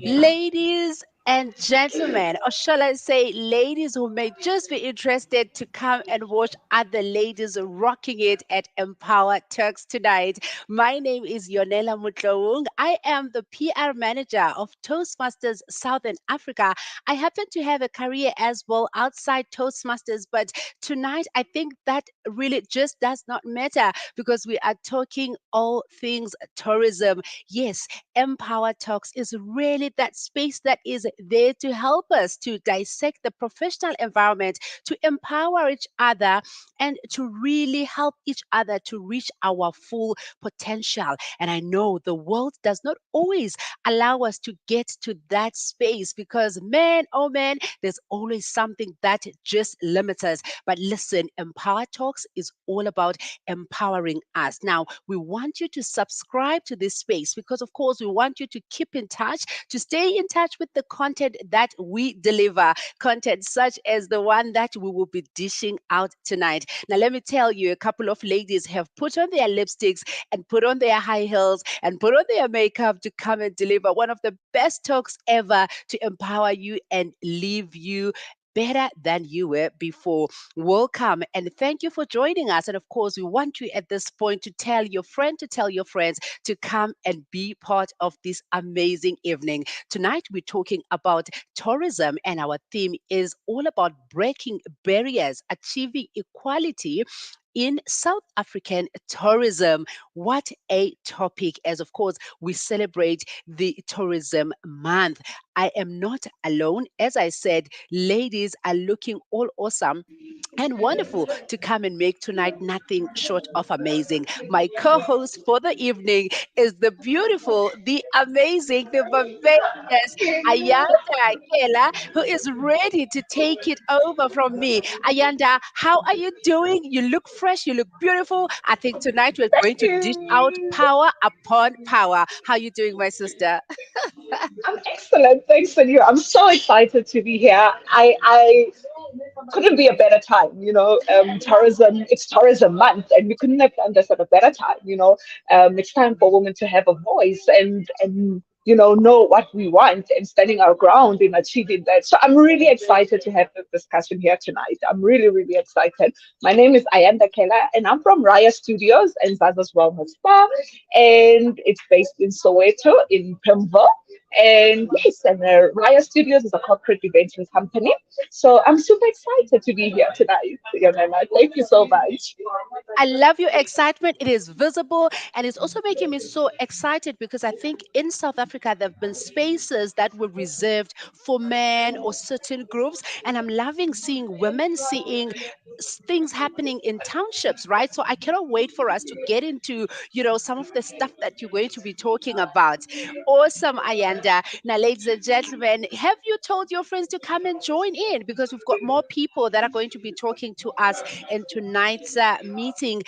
Ladies and gentlemen, or shall I say, ladies who may just be interested to come and watch other ladies rocking it at Empower Turks tonight. My name is Yonela Mutloung. I am the PR manager of Toastmasters Southern Africa. I happen to have a career as well outside Toastmasters, but tonight I think that really just does not matter because we are talking all things tourism. Yes, Empower Talks is really that space that is there to help us to dissect the professional environment, to empower each other, and to really help each other to reach our full potential. And I know the world does not always allow us to get to that space because, man, oh man, there's always something that just limits us. But listen, Empower Talks is all about empowering us. Now, we want you to subscribe to this space because, of course, we want you to keep in touch, to stay in touch with the content that we deliver, content such as the one that we will be dishing out tonight. Now, let me tell you, a couple of ladies have put on their lipsticks and put on their high heels and put on their makeup to come and deliver one of the best talks ever to empower you and leave you better than you were before. Welcome and thank you for joining us. And of course, we want you at this point to tell your friend, to tell your friends to come and be part of this amazing evening. Tonight, we're talking about tourism, and our theme is all about breaking barriers, achieving equality in South African tourism. What a topic, as of course, we celebrate the tourism month. I am not alone. As I said, ladies are looking all awesome and wonderful to come and make tonight nothing short of amazing. My co host for the evening is the beautiful, the amazing, the vivacious Ayanda Kela, who is ready to take it over from me. Ayanda, how are you doing? You look fresh, you look beautiful. I think tonight we're going to dish out power upon power. How are you doing, my sister? I'm excellent. Thanks, and you. I'm so excited to be here. I couldn't be a better time. Tourism. It's tourism month, and we couldn't have done this at a better time. It's time for women to have a voice and know what we want and standing our ground in achieving that. So I'm really excited to have this discussion here tonight. I'm really, really excited. My name is Ayanda Kela, and I'm from Raya Studios and Zaza's Wellness Spa, and it's based in Soweto in Pimville. And yes, and Raya Studios is a corporate eventing company. So I'm super excited to be here tonight, Yonema. Thank you so much. I love your excitement. It is visible and it's also making me so excited because I think in South Africa there have been spaces that were reserved for men or certain groups. And I'm loving seeing women, seeing things happening in townships, right? So I cannot wait for us to get into, some of the stuff that you're going to be talking about. Awesome, Ayanda. Now, ladies and gentlemen, have you told your friends to come and join in? Because we've got more people that are going to be talking to us in tonight's meeting.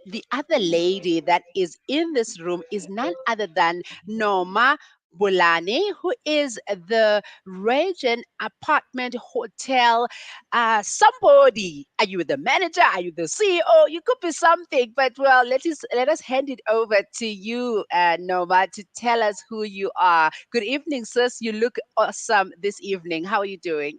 The other lady that is in this room is none other than Norma Bulani, who is the Regent Apartment Hotel. Somebody, are you the manager? Are you the CEO? You could be something, but well, let us hand it over to you, Norma, to tell us who you are. Good evening, sis. You look awesome this evening. How are you doing?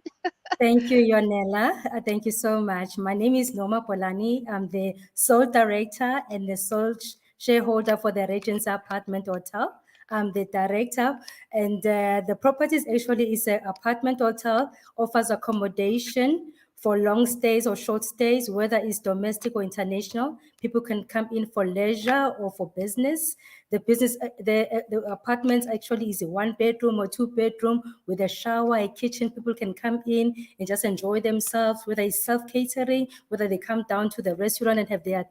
Thank you, Yonela. Thank you so much. My name is Noma Polani. I'm the sole director and the sole shareholder for the Regency Apartment Hotel. I'm the director, and the properties actually is an apartment hotel, offers accommodation for long stays or short stays, whether it's domestic or international. People can come in for leisure or for business. The apartment actually is a 1 bedroom or 2 bedroom with a shower, a kitchen. People can come in and just enjoy themselves, whether it's self-catering, whether they come down to the restaurant and have their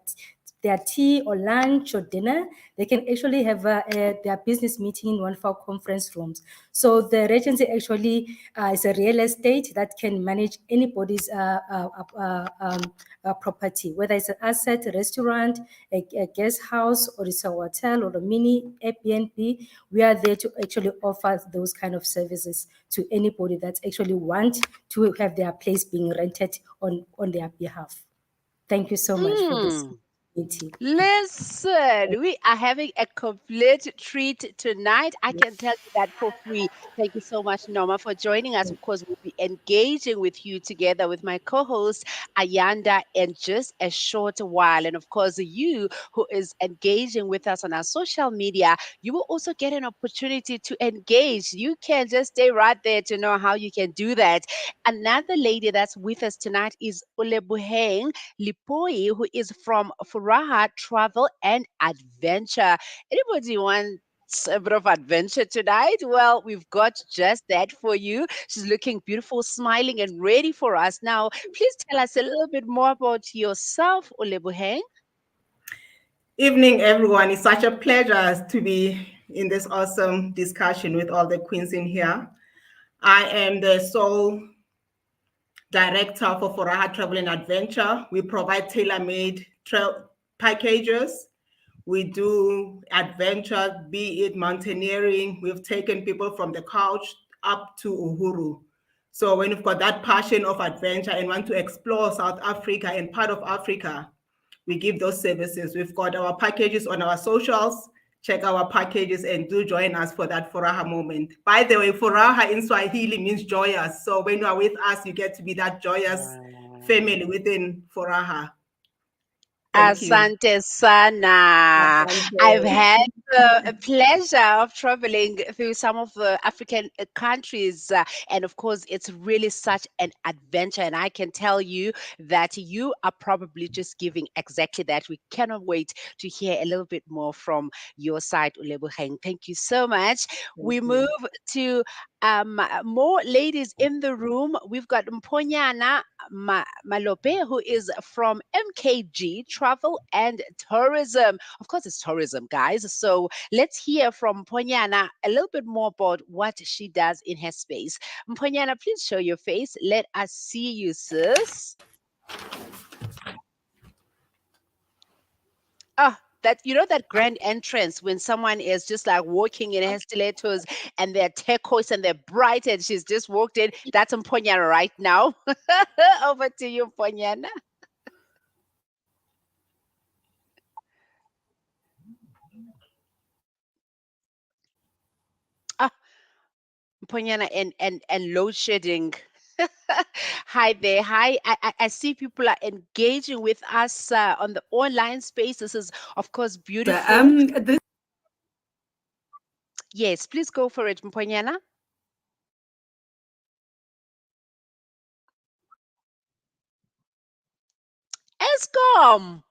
tea or lunch or dinner. They can actually have their business meeting in one of our conference rooms. So the Regency actually is a real estate that can manage anybody's property, whether it's an asset, a restaurant, a guest house, or it's a hotel or a mini Airbnb. We are there to actually offer those kind of services to anybody that actually want to have their place being rented on their behalf. Thank you so much for this. Mm. community. Listen, we are having a complete treat tonight. I can tell you that for free. Thank you so much, Norma, for joining us. Of course, we'll be engaging with you together with my co host, Ayanda, in just a short while. And of course, you who is engaging with us on our social media, you will also get an opportunity to engage. You can just stay right there to know how you can do that. Another lady that's with us tonight is Ulebuheng Lipoi, who is from Furaha Travel and Adventure. Anybody want a bit of adventure tonight? Well, we've got just that for you. She's looking beautiful, smiling, and ready for us. Now, please tell us a little bit more about yourself, Ulebuheng. Evening, everyone. It's such a pleasure to be in this awesome discussion with all the queens in here. I am the sole director for Furaha Travel and Adventure. We provide tailor-made packages. We do adventure, be it mountaineering. We've taken people from the couch up to Uhuru. So when you've got that passion of adventure and want to explore South Africa and part of Africa, we give those services. We've got our packages on our socials. Check our packages and do join us for that Furaha moment. By the way, Furaha in Swahili means joyous. So when you are with us, you get to be that joyous family within Furaha. Asante sana. I've had the pleasure of traveling through some of the African countries, and of course, it's really such an adventure. And I can tell you that you are probably just giving exactly that. We cannot wait to hear a little bit more from your side, Ulebuheng. Thank you so much. We move to more ladies in the room. We've got Mponyana Malope, who is from MKG Travel and Tourism. Of course, it's tourism, guys. So let's hear from Mponyana a little bit more about what she does in her space. Mponyana, please show your face. Let us see you, sis. Ah, that that grand entrance when someone is just like walking in her stilettos and they're turquoise and they're bright and she's just walked in. That's Mponyana right now. Over to you, Mponyana. Ah, Mponyana and load shedding. Hi there. Hi. I see people are engaging with us on the online space. This is, of course, beautiful. Yes, please go for it, Mponyana. Escom.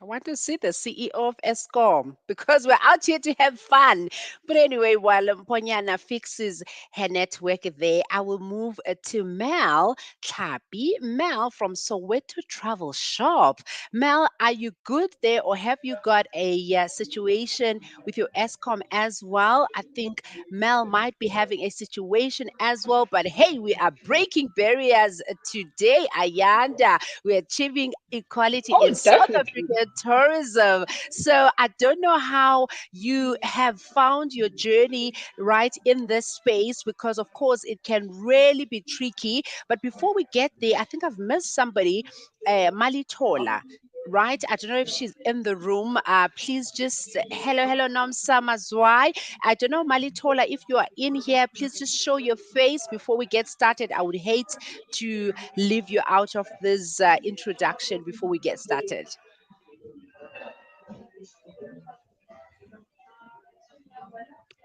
I want to see the CEO of Escom because we're out here to have fun. But anyway, while Mponyana fixes her network there, I will move to Mel Chapi. Mel from Soweto Travel Shop. Mel, are you good there or have you got a situation with your Escom as well? I think Mel might be having a situation as well. But hey, we are breaking barriers today, Ayanda. We're achieving equality Oh, in South definitely. Africa tourism. So I don't know how you have found your journey right in this space because, of course, it can really be tricky. But before we get there, I think I've missed somebody, Malitola. Right, I don't know if she's in the room. Please just hello, Nomsa Mazwai. I don't know, Malitola, if you are in here, please just show your face before we get started. I would hate to leave you out of this introduction before we get started.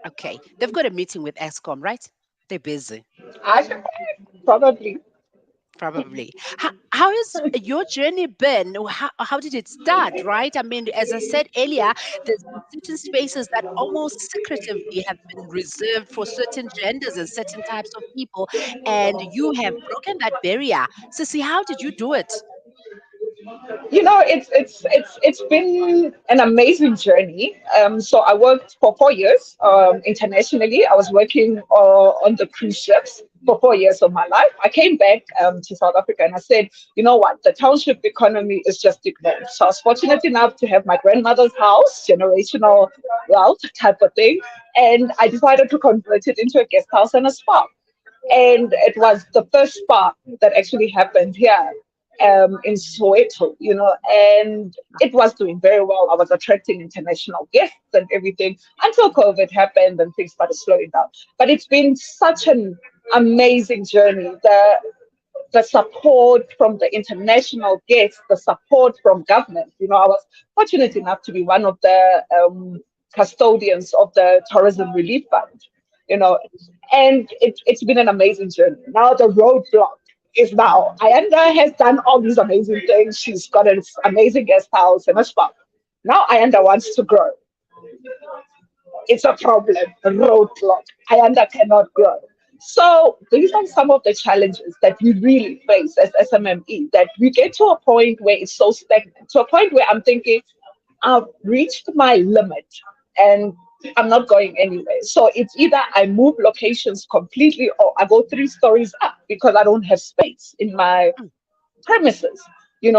Okay, they've got a meeting with ESCOM, right? They're busy, I probably. probably. How has your journey been? How did it start, right? I mean, as I said earlier, there's been certain spaces that almost secretively have been reserved for certain genders and certain types of people, and you have broken that barrier. Sissy, how did you do it? It's been an amazing journey. So I worked for 4 years internationally. I was working on the cruise ships for 4 years of my life. I came back to South Africa and I said, you know what, the township economy is just ignored. So I was fortunate enough to have my grandmother's house, generational wealth type of thing, and I decided to convert it into a guest house and a spa. And it was the first spa that actually happened here. in Soweto, and it was doing very well. I was attracting international guests and everything until COVID happened and things started slowing down. But it's been such an amazing journey. The support from the international guests, the support from government. I was fortunate enough to be one of the custodians of the Tourism Relief Fund, and it's been an amazing journey. Now the roadblock is now Ayanda has done all these amazing things. She's got an amazing guest house and a spa. Now Ayanda wants to grow. It's a problem, a roadblock. Ayanda cannot grow. So these are some of the challenges that we really face as SMME, that we get to a point where it's so stagnant, to a point where I'm thinking, I've reached my limit and I'm not going anywhere. So it's either I move locations completely or I go 3 stories up because I don't have space in my premises.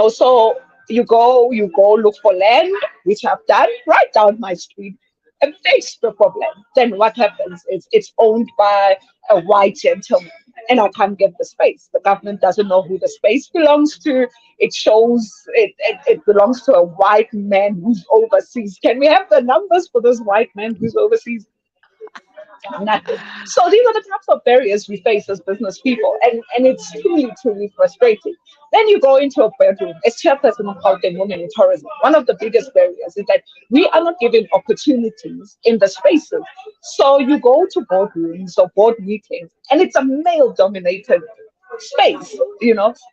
So you go look for land, which I've done right down my street, and face the problem. Then what happens is it's owned by a white gentleman and I can't get the space. The government doesn't know who the space belongs to. It shows it belongs to a white man who's overseas. Can we have the numbers for this white man who's overseas? Nothing. So these are the types of barriers we face as business people, and it's truly frustrating. Then you go into a bedroom. As chairperson of Gauteng Women in Tourism, one of the biggest barriers is that we are not given opportunities in the spaces. So you go to boardrooms or board meetings, and it's a male-dominated space.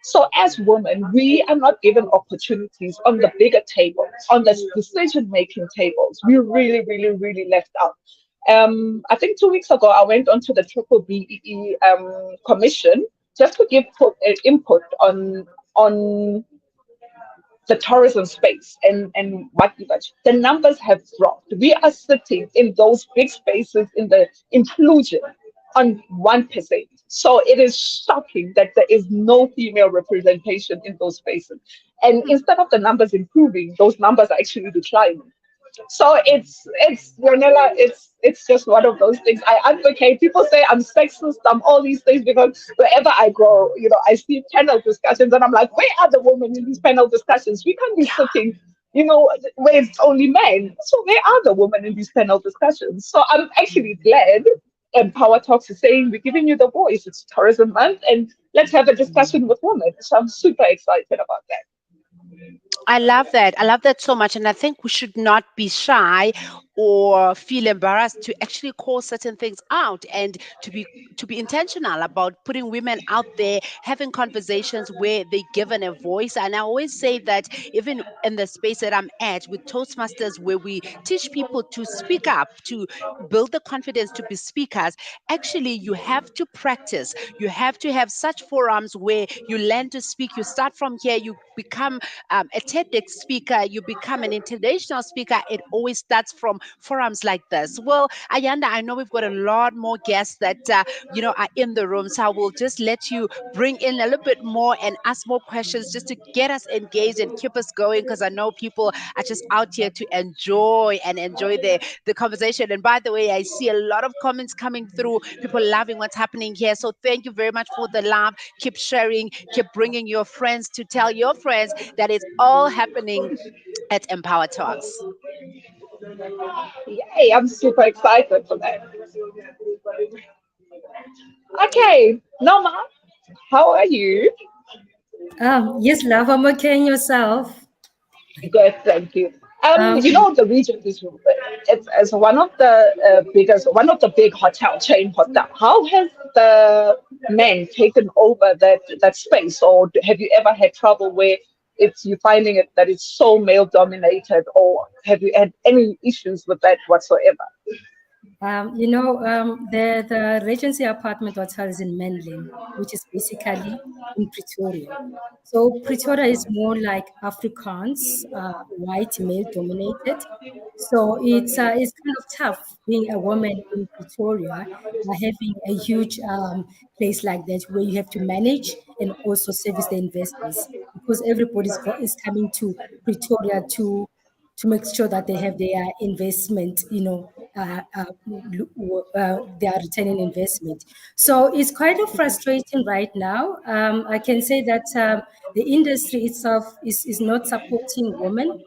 So as women, we are not given opportunities on the bigger tables, on the decision-making tables. We're really left out. I think 2 weeks ago, I went onto the Triple BEE commission just to give input on the tourism space and what the numbers have dropped. We are sitting in those big spaces in the inclusion on 1%. So it is shocking that there is no female representation in those spaces. And instead of the numbers improving, those numbers are actually declining. So it's Ronella, it's just one of those things. I advocate. People say I'm sexist, I'm all these things, because wherever I go, I see panel discussions and I'm like, where are the women in these panel discussions? We can't be sitting, where it's only men. So where are the women in these panel discussions? So I'm actually glad Power Talks is saying we're giving you the voice. It's Tourism Month and let's have a discussion with women. So I'm super excited about that. I love that. I love that so much. And I think we should not be shy or feel embarrassed to actually call certain things out and to be intentional about putting women out there, having conversations where they're given a voice. And I always say that even in the space that I'm at with Toastmasters, where we teach people to speak up, to build the confidence to be speakers, actually you have to practice. You have to have such forums where you learn to speak. You start from here, you become a TEDx speaker, you become an international speaker. It always starts from forums like this. Well, Ayanda, I know we've got a lot more guests that are in the room, so I will just let you bring in a little bit more and ask more questions just to get us engaged and keep us going, because I know people are just out here to enjoy the conversation. And by the way, I see a lot of comments coming through, people loving what's happening here. So thank you very much for the love. Keep sharing, keep bringing your friends to tell your friends that it's all happening at Empower Talks. Yay, I'm super excited for that. Okay, Norma, how are you? Yes, love, I'm okay. And yourself? Good, thank you. Um, The region is it's as one of the one of the big chain hotel. How has the men taken over that space, or have you ever had trouble where it's you finding it that it's so male dominated, or have you had any issues with that whatsoever? The Regency Apartment Hotel is in Menlyn, which is basically in Pretoria. So Pretoria is more like Afrikaans, white male dominated. So it's kind of tough being a woman in Pretoria, having a huge place like that where you have to manage and also service the investors, because is coming to Pretoria to make sure that they have their investment, their return on investment. So it's kind of frustrating right now. I can say that the industry itself is not supporting women.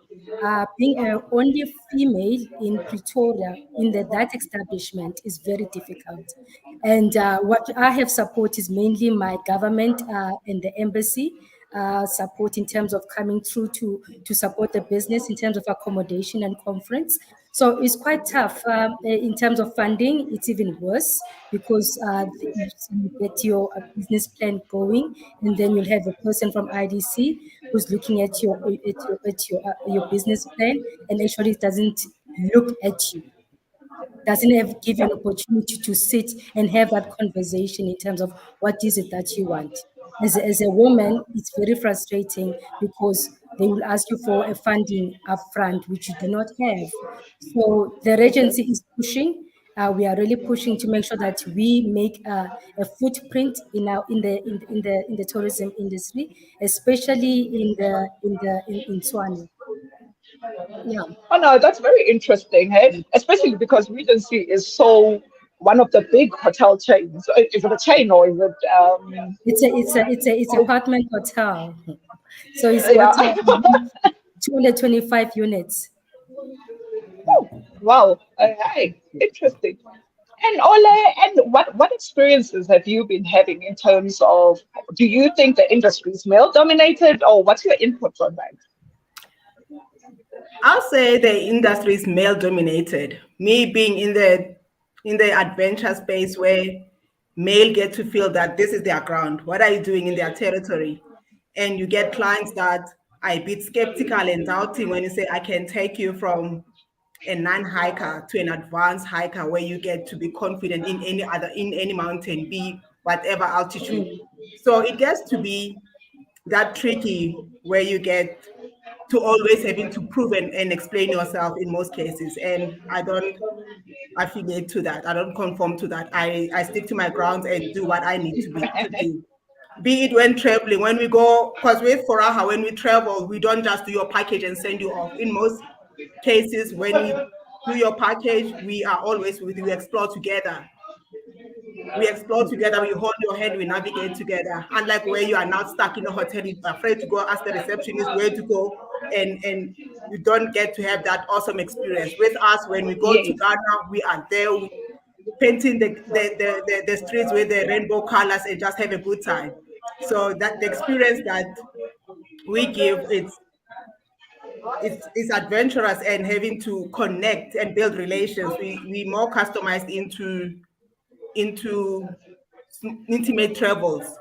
Being a only female in Pretoria in that establishment is very difficult. And what I have support is mainly my government and the embassy support in terms of coming through to support the business in terms of accommodation and conference. So it's quite tough in terms of funding. It's even worse because you get your business plan going, and then you'll have a person from IDC who's looking at your business plan, and actually doesn't look at you, doesn't give you an opportunity to sit and have that conversation in terms of what is it that you want. As a woman, it's very frustrating because they will ask you for a funding upfront, which you do not have. So the agency is pushing. We are really pushing to make sure that we make a footprint in the tourism industry, especially in Tshwane. Yeah. Oh no, that's very interesting, hey? Especially because Regency is so one of the big hotel chains. Is it a chain or is it It's apartment hotel. So it's yeah. got 225 units. Wow. Hey, interesting. And Ole, and what experiences have you been having in terms of, do you think the industry is male dominated, or what's your input on that? I'll say the industry is male dominated. Me being in the adventure space where male get to feel that this is their ground. What are you doing in their territory? And you get clients that are a bit skeptical and doubting when you say, I can take you from a non-hiker to an advanced hiker where you get to be confident in any mountain, be whatever altitude. So it gets to be that tricky where you get to always having to prove and explain yourself in most cases. And I don't affiliate to that. I don't conform to that. I stick to my grounds and do what I need to do. Be it when traveling, when we go, because with Foraha, when we travel, we don't just do your package and send you off. In most cases, when we do your package, we are always with you, we explore together. We explore together, we hold your hand, we navigate together. Unlike where you are now stuck in a hotel, you're afraid to go ask the receptionist where to go, and you don't get to have that awesome experience. With us, when we go to Ghana, we are there, painting the streets with the rainbow colors and just have a good time. So that the experience that we give, it's adventurous and having to connect and build relations. We more customized into intimate travels.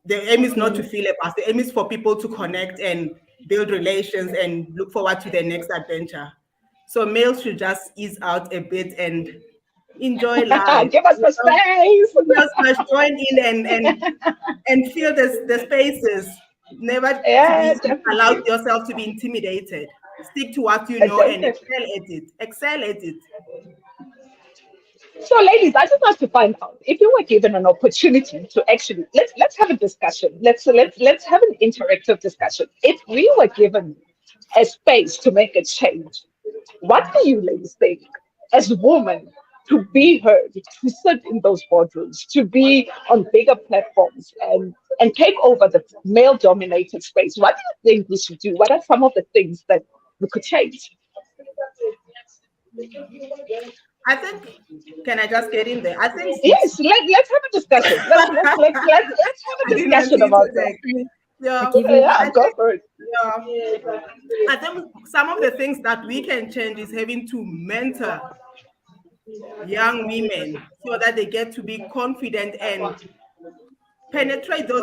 The aim is not to feel a pass. The aim is for people to connect and build relations and look forward to their next adventure. So males should just ease out a bit and enjoy life. Give us the space. Just must join in and feel the spaces. Never allow yourself to be intimidated. Stick to what you know and excel at it. Excel at it. So, ladies, I just want to find out if you were given an opportunity to actually let's have a discussion. Let's have an interactive discussion. If we were given a space to make a change, what do you ladies think as women to be heard, to sit in those boardrooms, to be on bigger platforms and take over the male dominated space? What do you think we should do? What are some of the things that we could change? I think, can I just get in there? I think yes. Let's have a discussion. Let's have a discussion about that. Yeah, go for it. Yeah, I think some of the things that we can change is having to mentor young women so that they get to be confident and penetrate those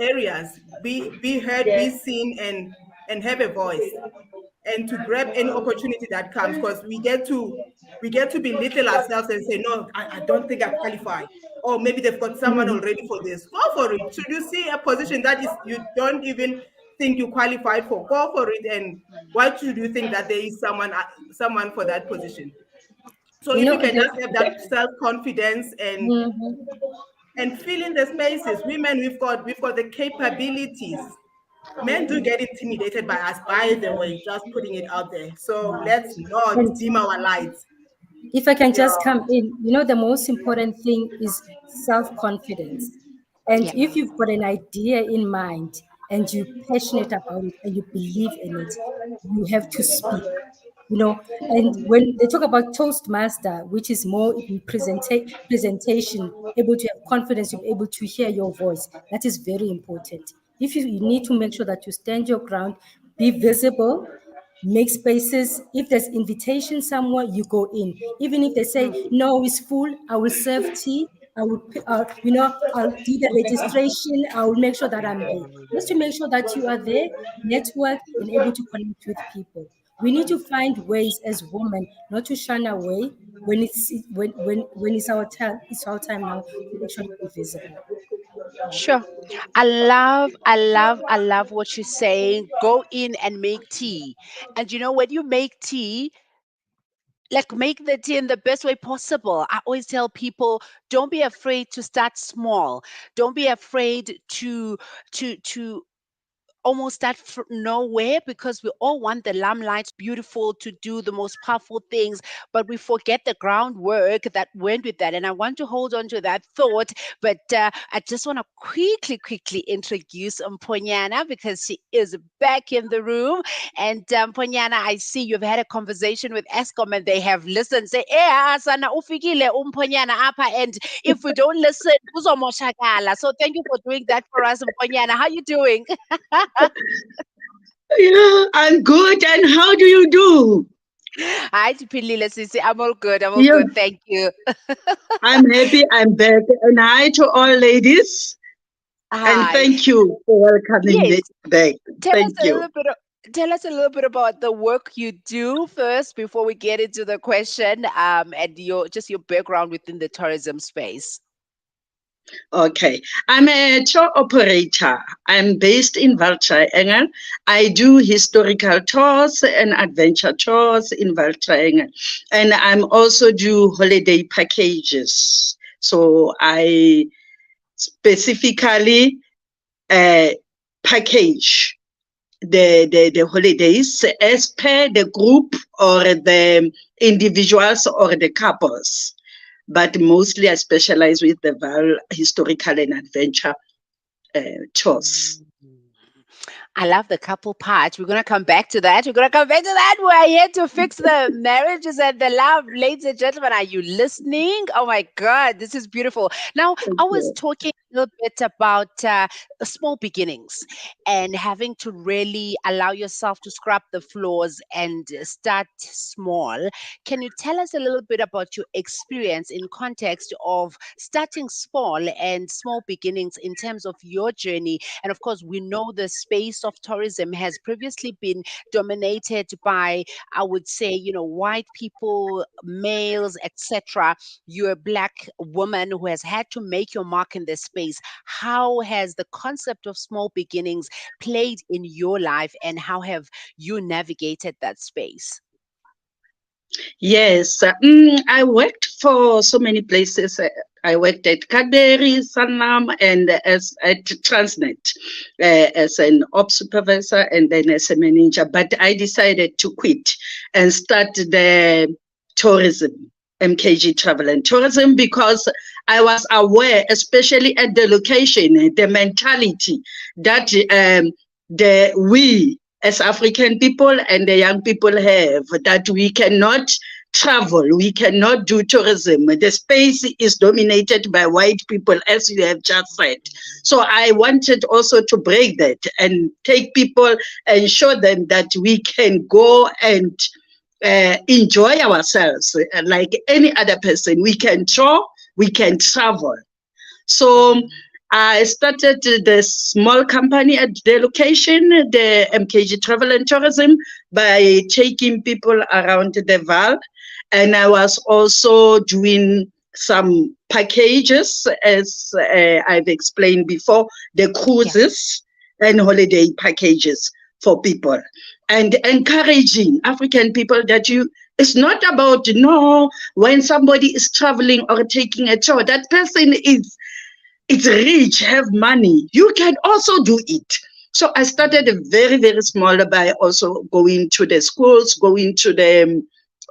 areas, be heard, be seen, and have a voice, and to grab any opportunity that comes, because we get to belittle ourselves and say, no, I don't think I qualify, or maybe they've got someone already for this. Go for it. Should you see a position that is you don't even think you qualified for, go for it. And why should you think that there is someone for that position? So if you can just have that self-confidence and fill in the spaces, women, we've got the capabilities. Men do get intimidated by us, by the way, just putting it out there. So let's not dim our lights. If I can just come in, the most important thing is self-confidence. And Yeah. if you've got an idea in mind and you're passionate about it and you believe in it, you have to speak. And when they talk about Toastmaster, which is more in presentation, able to have confidence, you're able to hear your voice. That is very important. If you need to make sure that you stand your ground, be visible, make spaces. If there's invitation somewhere, you go in. Even if they say no, it's full, I will serve tea. I will, I'll do the registration. I will make sure that I'm there. Just to make sure that you are there, network, and able to connect with people. We need to find ways as women not to shun away when it's our time. It's our time now to actually be visible. Sure. I love what you're saying. Go in and make tea. And when you make tea, like make the tea in the best way possible. I always tell people, don't be afraid to start small. Don't be afraid to almost start from nowhere, because we all want the limelight, beautiful, to do the most powerful things, but we forget the groundwork that went with that. And I want to hold on to that thought, but I just want to quickly introduce Mponyana, because she is back in the room. And Mponyana, I see you've had a conversation with Eskom and they have listened. Say, sana ufikile Mponyana apa, and if we don't listen, kuzomoshakala. So thank you for doing that for us, Mponyana. How you doing? Yeah, I'm good. And how do you do? Hi, Tipilile Sisi. I'm all good. I'm all Yeah, good. Thank you. I'm happy I'm back. And hi to all ladies. And Hi. thank you for welcoming Yes. me back. Tell us Thank a you. little bit. Tell us a little bit about the work you do first before we get into the question. And your background within the tourism space. Okay. I'm a tour operator. I'm based in Waldtriangle. I do historical tours and adventure tours in Waldtriangle. And I'm also do holiday packages. So I specifically package the holidays as per the group or the individuals or the couples. But mostly I specialize with the historical and adventure tours. I love the couple part. We're gonna come back to that. We're gonna come back to that. We're here to fix the marriages and the love. Ladies and gentlemen, are you listening? Oh my God, this is beautiful. Now, Thank I was you. talking a little bit about small beginnings and having to really allow yourself to scrub the floors and start small. Can you tell us a little bit about your experience in context of starting small and small beginnings in terms of your journey? And of course, we know the space of tourism has previously been dominated by, I would say, white people, males, etc. You're a black woman who has had to make your mark in this space. How has the concept of small beginnings played in your life, and how have you navigated that space? Yes, I worked for so many places. I worked at Cadbury, Sanlam, and as at Transnet as an ops supervisor and then as a manager. But I decided to quit and start the tourism, MKG Travel and Tourism, because I was aware, especially at the location, the mentality that we as African people and the young people have, that we cannot travel, we cannot do tourism. The space is dominated by white people, as you have just said. So I wanted also to break that and take people and show them that we can go and enjoy ourselves like any other person. We can tour, we can travel. So I started the small company at the location, the MKG Travel and Tourism, by taking people around the Val. And I was also doing some packages, as I've explained before, the cruises and holiday packages for people. And encouraging African people that it's not about, no, when somebody is traveling or taking a tour, that person it's rich, have money. You can also do it. So I started very, very small by also going to the schools, going to the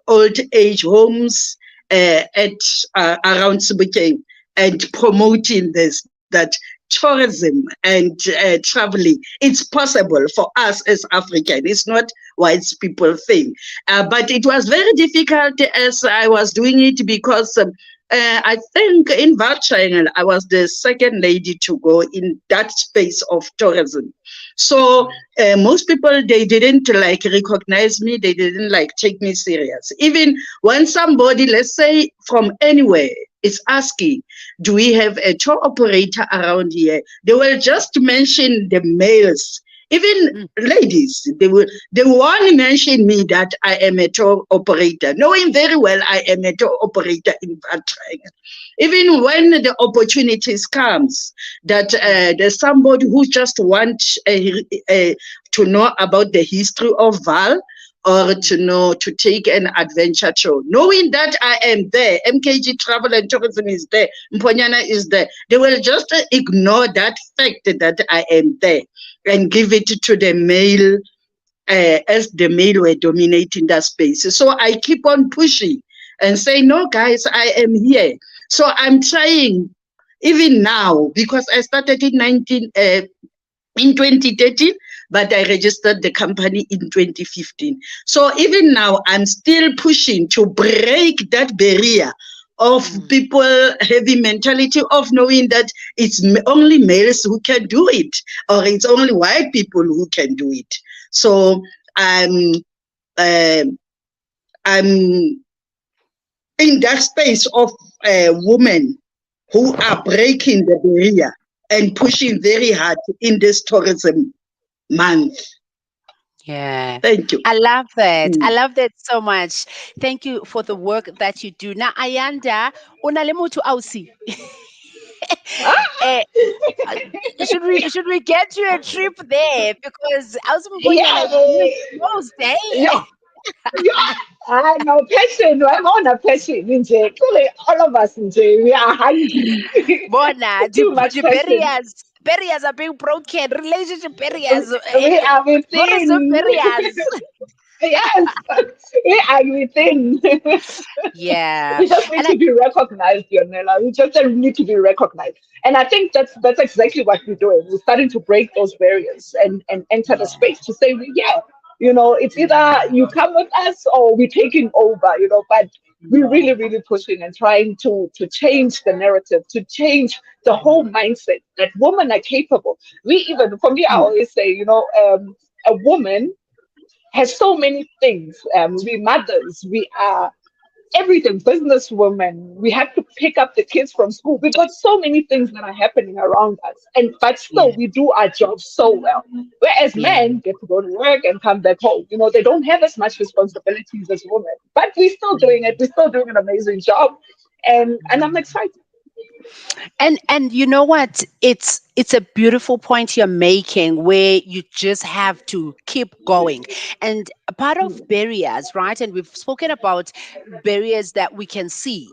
old age homes, around Sebokeng and promoting this, that tourism and traveling, it's possible for us as African. It's not white people thing. But it was very difficult as I was doing it because I think in Vatchangel, I was the second lady to go in that space of tourism. So most people, they didn't like recognize me. They didn't like take me serious. Even when somebody, let's say from anywhere, is asking, do we have a tour operator around here? They will just mention the males. Even ladies, they won't mention me that I am a tour operator, knowing very well I am a tour operator in Vatchangel. Even when the opportunities comes that there's somebody who just wants to know about the history of Val, or to take an adventure tour, knowing that I am there, MKG Travel and Tourism is there, Mponyana is there, they will just ignore that fact that I am there and give it to the male, as the male were dominating that space. So I keep on pushing and say, no, guys, I am here. So I'm trying, even now, because I started in 2013, but I registered the company in 2015. So even now, I'm still pushing to break that barrier of people having mentality of knowing that it's only males who can do it, or it's only white people who can do it. So I'm in that space of women who are breaking the barrier and pushing very hard in this tourism month. Yeah. Thank you. I love that. I Mm. love that so much. Thank you for the work that you do. Now, Ayanda, una le motho ausi. Eh, should we get you a trip there? Because Ausi Mbonyana Yeah, is doing the most, eh? yeah, yeah. I know passion. I'm on a passion. Nje. All of us, we are hungry. Bona, Too much the passion. barriers are being broken. Relationship barriers, We are tourism within. barriers. Yes, we are within. Yeah. We just need And I, to be recognized, Yonela. We just need to be recognized. And I think that's exactly what we're doing. We're starting to break those barriers and enter the space to say, yeah, it's either you come with us or we're taking over, but we're really, really pushing and trying to change the narrative, to change the whole mindset that women are capable. We even, for me, I always say, a woman has so many things. We mothers, we are everything, businesswomen. We have to pick up the kids from school. We've got so many things that are happening around us, but still yeah, we do our job so well. Whereas yeah. men get to go to work and come back home. They don't have as much responsibilities as women, but we're still doing it. We're still doing an amazing job, and I'm excited. And you know what? It's a beautiful point you're making where you just have to keep going. And a part of barriers, right? And we've spoken about barriers that we can see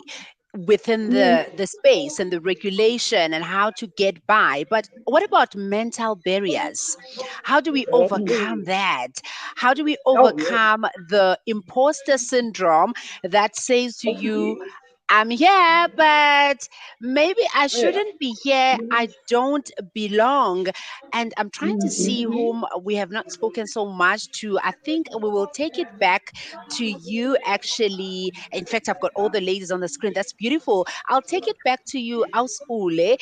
within the space and the regulation and how to get by. But what about mental barriers? How do we overcome that? How do we Oh yes. overcome the imposter syndrome that says to you, I'm here, but maybe I Yeah. shouldn't be here. I don't belong. And I'm trying to see whom we have not spoken so much to. I think we will take it back to you, actually. In fact, I've got all the ladies on the screen. That's beautiful. I'll take it back to you, Ausule,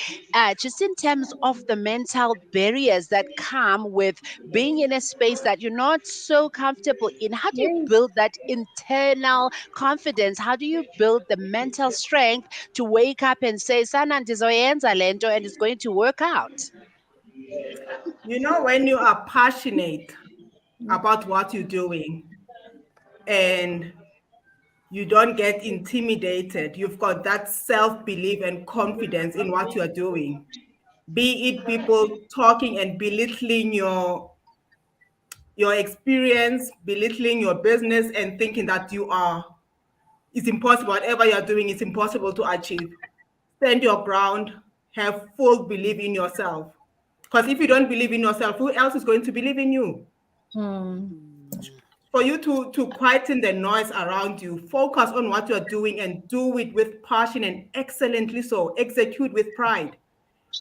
just in terms of the mental barriers that come with being in a space that you're not so comfortable in. How do you build that internal confidence? How do you build the mental strength to wake up and say, Sana ndizoyenza lento and it's going to work out? When you are passionate about what you're doing and you don't get intimidated, you've got that self-belief and confidence in what you're doing, be it people talking and belittling your experience, belittling your business and thinking that it's impossible, whatever you're doing, it's impossible to achieve. Stand your ground, have full belief in yourself. Because if you don't believe in yourself, who else is going to believe in you? for you to quieten the noise around you, focus on what you're doing and do it with passion and excellently so. Execute with pride.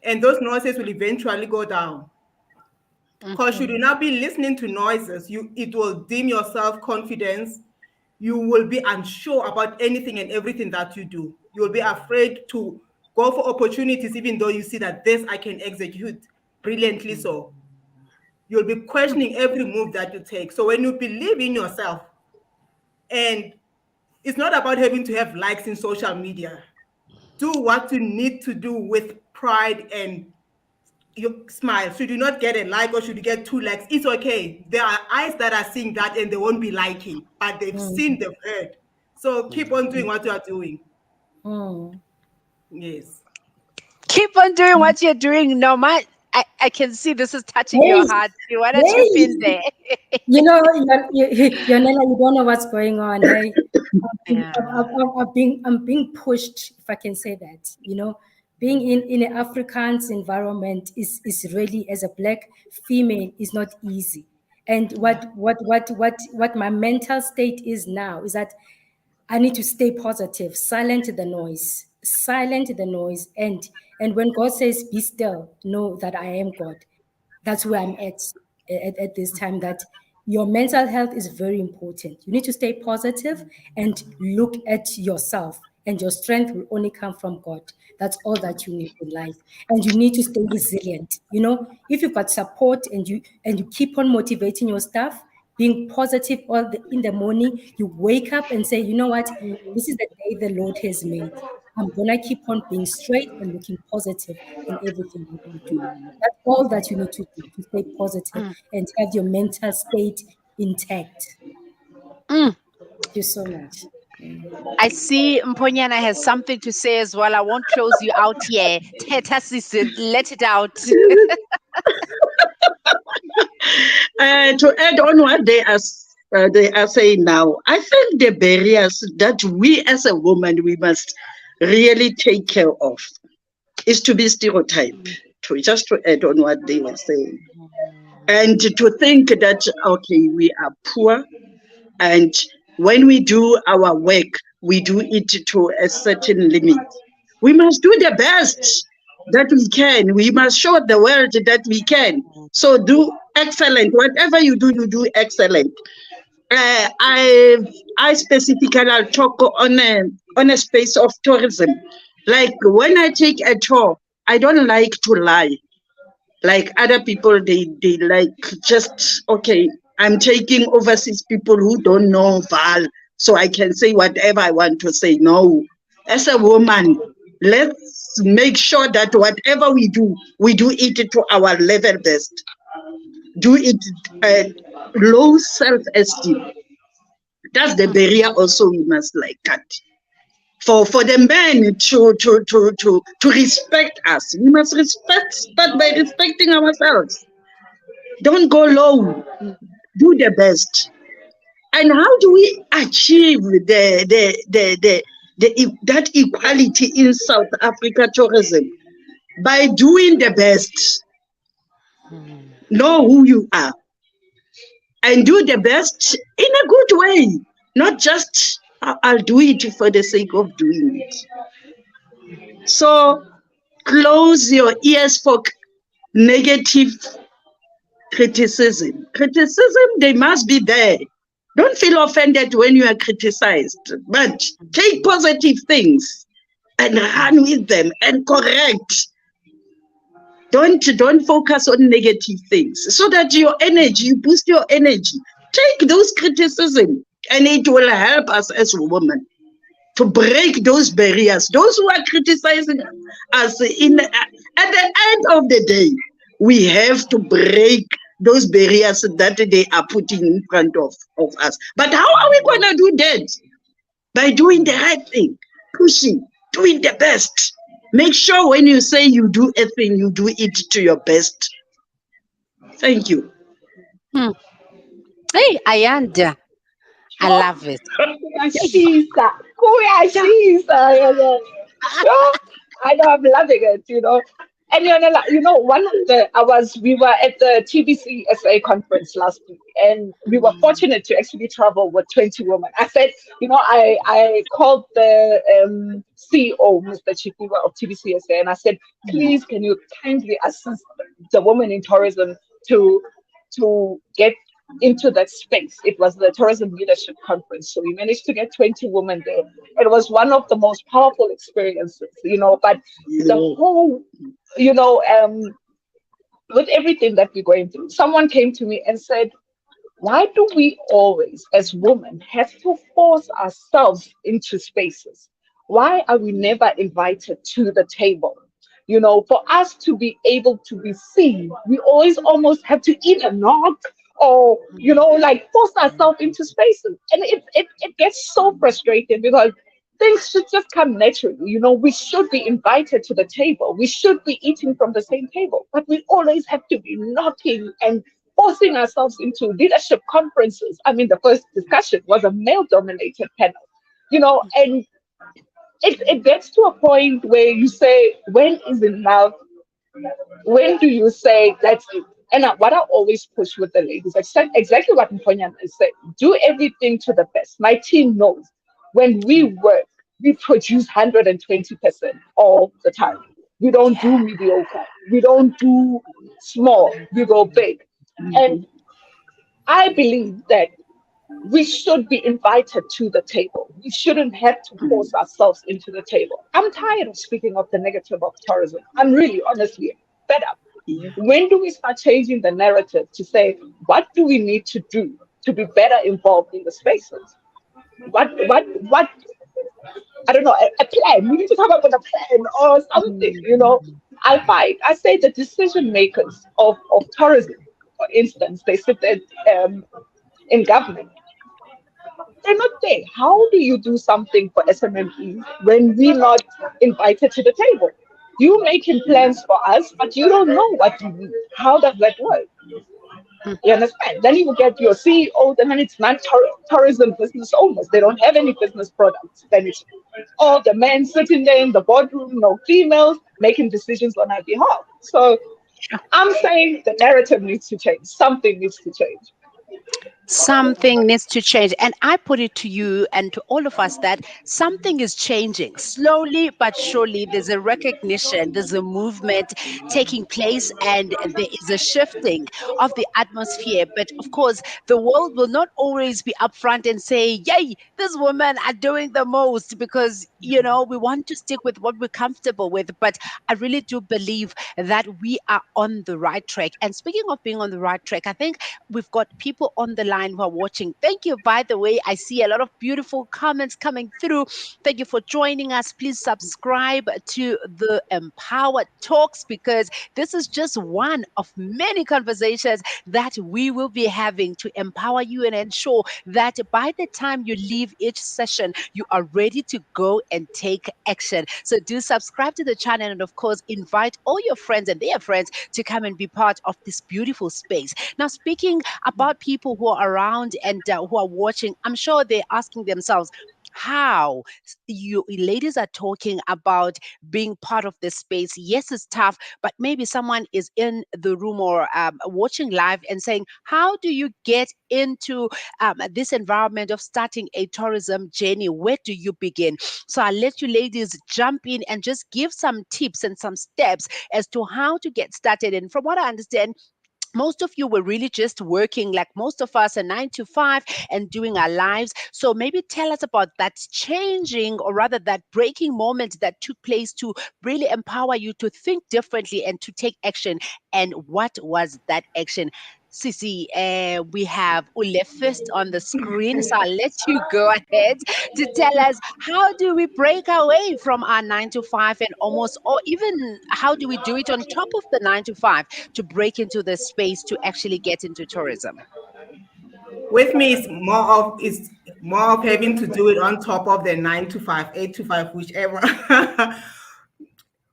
And those noises will eventually go down. Because should you not be listening to noises, it will dim your self-confidence. You will be unsure about anything and everything that you do. You will be afraid to go for opportunities, even though you see that this I can execute brilliantly so. You'll be questioning every move that you take. So when you believe in yourself, and it's not about having to have likes in social media, do what you need to do with pride and you smile. Should you not get a like or should you get 2 likes, it's okay. There are eyes that are seeing that and they won't be liking, but they've seen, they've heard. So keep on doing what you are doing. Yes. Keep on doing what you're doing, Noma. I can see this is touching your heart. Why don't you feel there? You know, Yonela, you don't know what's going on. I'm being pushed, if I can say that. You know, being in an Afrikaans environment is really, as a Black female, is not easy. And what my mental state is now is that I need to stay positive, silent the noise, and when God says, be still, know that I am God. That's where I'm at this time, that your mental health is very important. You need to stay positive and look at yourself, and your strength will only come from God. That's all that you need in life. And you need to stay resilient. You know, if you've got support and you keep on motivating your staff, being positive in the morning, you wake up and say, you know what, this is the day the Lord has made. I'm gonna keep on being straight and looking positive in everything that you do. That's all that you need to do, to stay positive and have your mental state intact. Thank you so much. I see Mponyana has something to say as well. I won't close you out here. Let it out. To add on what they are saying now, I think the barriers that we as a woman, we must really take care of is to be stereotyped, to add on what they were saying. And to think that, okay, we are poor, and when we do our work, we do it to a certain limit. We must do the best that we can. We must show the world that we can. So do excellent. Whatever you do excellent. I specifically, I'll talk on a space of tourism. Like when I take a tour, I don't like to lie. Like other people, they like just, okay, I'm taking overseas people who don't know Val, so I can say whatever I want to say. No, as a woman, let's make sure that whatever we do it to our level best. Do it low self-esteem. That's the barrier also we must like cut. For the men to respect us, we must start by respecting ourselves. Don't go low. Do the best. And how do we achieve that equality in South Africa tourism? By doing the best. Know who you are. And do the best in a good way. Not just, I'll do it for the sake of doing it. So close your ears for negative criticism. Criticism, they must be there. Don't feel offended when you are criticized, but take positive things and run with them and correct. Don't focus on negative things, so that you boost your energy. Take those criticism, and it will help us as women to break those barriers. Those who are criticizing us, at the end of the day, we have to break those barriers that they are putting in front of us. But how are we going to do that? By doing the right thing, pushing, doing the best. Make sure when you say you do a thing, you do it to your best. Thank you. Hey, Ayanda. I love it. I know, I'm loving it, you know. And one of we were at the TBC SA conference last week, and we were fortunate to actually travel with 20 women. I said, I called the CEO, Mr. Chikiwa of TBC SA, and I said, please, can you kindly assist the women in tourism to get into that space? It was the Tourism Leadership Conference, so we managed to get 20 women there. It was one of the most powerful experiences, but the whole, with everything that we're going through, someone came to me and said, why do we always, as women, have to force ourselves into spaces? Why are we never invited to the table? For us to be able to be seen, we always almost have to either knock or, like force ourselves into spaces. And it gets so frustrating because things should just come naturally. We should be invited to the table. We should be eating from the same table, but we always have to be knocking and forcing ourselves into leadership conferences. I mean, the first discussion was a male-dominated panel, and it gets to a point where you say, when is enough? When do you say that's it? And what I always push with the ladies, exactly what Mponyan is saying, do everything to the best. My team knows when we work, we produce 120% all the time. We don't do mediocre. We don't do small. We go big. And I believe that we should be invited to the table. We shouldn't have to force ourselves into the table. I'm tired of speaking of the negative of tourism. I'm really, honestly, fed up. When do we start changing the narrative to say, what do we need to do to be better involved in the spaces? What, I don't know, a plan. We need to come up with a plan or something. I say the decision makers of tourism, for instance, they sit there in government. They're not there. How do you do something for SMME when we're not invited to the table? You making plans for us, but you don't know what you need. How does that work? You understand? Then you get your CEO, then it's non-tourism business owners. They don't have any business products. Then it's all the men sitting there in the boardroom, no females making decisions on our behalf. So I'm saying the narrative needs to change. Something needs to change. Something needs to change. And I put it to you and to all of us that something is changing slowly but surely. There's a recognition, there's a movement taking place, and there is a shifting of the atmosphere. But of course, the world will not always be upfront and say, yay, these women are doing the most, because, we want to stick with what we're comfortable with. But I really do believe that we are on the right track. And speaking of being on the right track, I think we've got people on the line who are watching. Thank you, by the way. I see a lot of beautiful comments coming through. Thank you for joining us. Please subscribe to the Empower Talks, because this is just one of many conversations that we will be having to empower you and ensure that by the time you leave each session, you are ready to go and take action. So do subscribe to the channel, and of course, invite all your friends and their friends to come and be part of this beautiful space. Now, speaking about people who are around and who are watching, I'm sure they're asking themselves, how you ladies are talking about being part of this space. Yes, it's tough, but maybe someone is in the room or watching live and saying, how do you get into this environment of starting a tourism journey? Where do you begin? So I'll let you ladies jump in and just give some tips and some steps as to how to get started. And from what I understand, most of you were really just working like most of us, a 9 to 5, and doing our lives. So maybe tell us about that changing, or rather that breaking moment that took place to really empower you to think differently and to take action. And what was that action? Sisi, we have Ule first on the screen, so I'll let you go ahead to tell us, how do we break away from our 9 to 5 and almost, or even how do we do it on top of the 9 to 5 to break into the space to actually get into tourism? With me, it's more of having to do it on top of the 9 to 5, 8 to 5, whichever.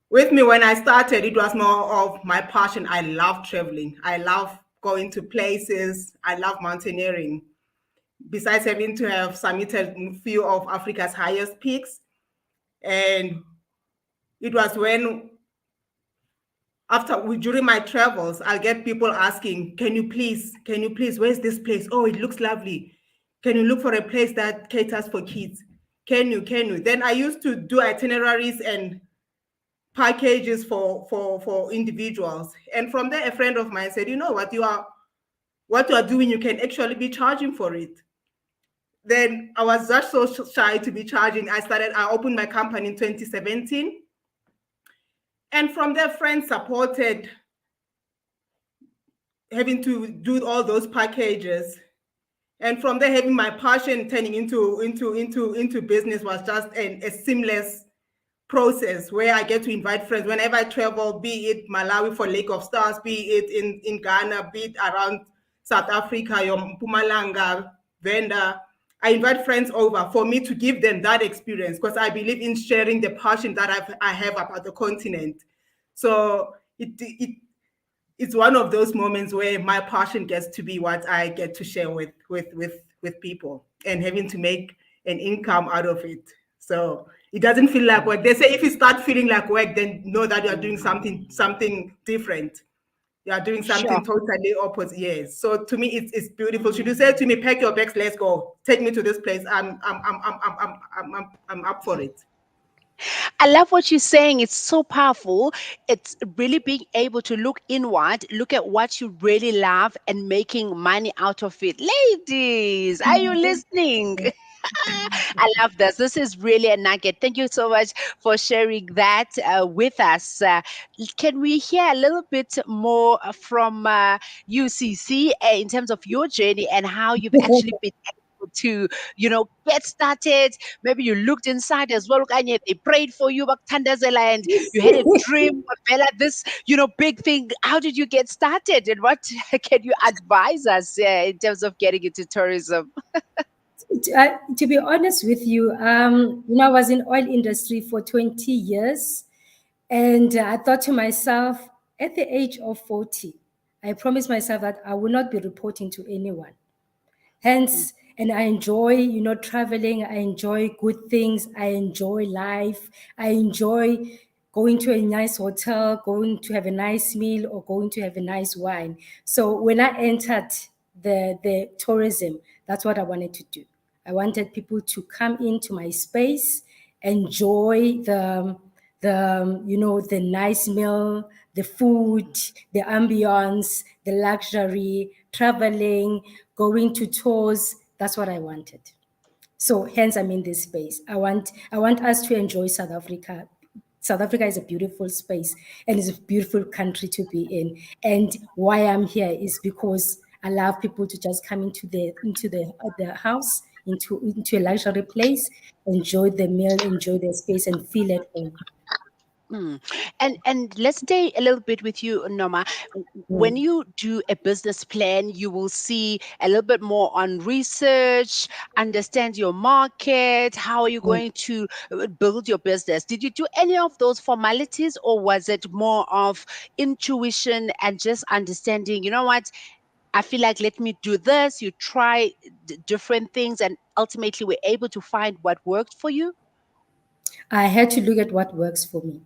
With me, when I started, it was more of my passion. I love traveling. I love going to places. I love mountaineering. Besides having to have summited a few of Africa's highest peaks. And it was when during my travels, I'll get people asking, can you please, where's this place? Oh, it looks lovely. Can you look for a place that caters for kids? Can you? Then I used to do itineraries and packages for individuals. And from there, a friend of mine said, you know what you are doing, you can actually be charging for it. Then I was just so shy to be charging. I opened my company in 2017. And from there, friends supported having to do all those packages. And from there, having my passion turning into business was just a seamless process where I get to invite friends whenever I travel, be it Malawi for Lake of Stars, be it in Ghana, be it around South Africa, your Mpumalanga, Venda. I invite friends over for me to give them that experience because I believe in sharing the passion that I have about the continent. So it's one of those moments where my passion gets to be what I get to share with people and having to make an income out of it. So it doesn't feel like work. They say if you start feeling like work, then know that you are doing something different. You are doing something totally opposite. Yes. So to me, it's beautiful. Should you say to me, pack your bags, let's go, take me to this place? I'm up for it. I love what you're saying. It's so powerful. It's really being able to look inward, look at what you really love, and making money out of it. Ladies, are you listening? I love this. This is really a nugget. Thank you so much for sharing that with us. Can we hear a little bit more from UCC in terms of your journey and how you've actually been able to, get started? Maybe you looked inside as well. Kanye, they prayed for you, Tandazela, and you had a dream, Bella, this, big thing. How did you get started, and what can you advise us in terms of getting into tourism? To be honest with you, I was in oil industry for 20 years, and I thought to myself, at the age of 40, I promised myself that I will not be reporting to anyone. Hence, and I enjoy, traveling. I enjoy good things. I enjoy life. I enjoy going to a nice hotel, going to have a nice meal, or going to have a nice wine. So when I entered the tourism, that's what I wanted to do. I wanted people to come into my space, enjoy the nice meal, the food, the ambience, the luxury, traveling, going to tours. That's what I wanted. So hence I'm in this space. I want us to enjoy South Africa. South Africa is a beautiful space and it's a beautiful country to be in. And why I'm here is because I love people to just come into the house, into a luxury place, enjoy the meal, enjoy the space, and feel at home. And let's stay a little bit with you, Noma. When you do a business plan, you will see a little bit more on research, understand your market, how are you going to build your business. Did you do any of those formalities, or was it more of intuition and just understanding, you know what, I feel like, let me do this. You try different things and ultimately were able to find what worked for you? I had to look at what works for me.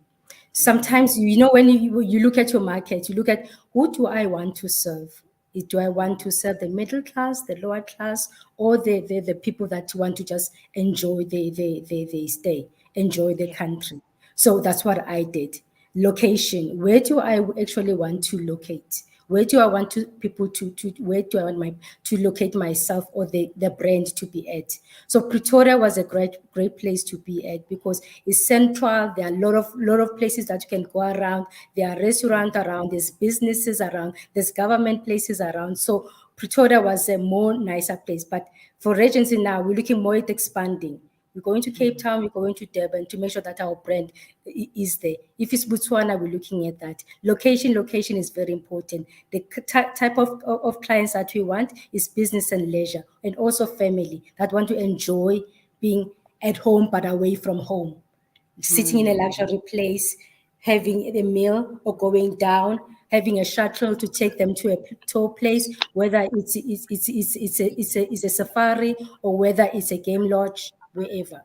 Sometimes, when you look at your market, you look at, who do I want to serve? Do I want to serve the middle class, the lower class, or the people that want to just enjoy the stay, enjoy the country? So that's what I did. Location. Where do I actually want to locate? Where do I want people to where do I want to locate myself or the brand to be at? So Pretoria was a great place to be at because it's central. There are a lot of places that you can go around. There are restaurants around. There's businesses around. There's government places around. So Pretoria was a more nicer place. But for Regency now, we're looking more at expanding. We're going to Cape Town, we're going to Durban to make sure that our brand is there. If it's Botswana, we're looking at that. Location is very important. The type of clients that we want is business and leisure, and also family that want to enjoy being at home but away from home. Sitting in a luxury place, having a meal or going down, having a shuttle to take them to a tour place, whether it's a safari or whether it's a game lodge, wherever.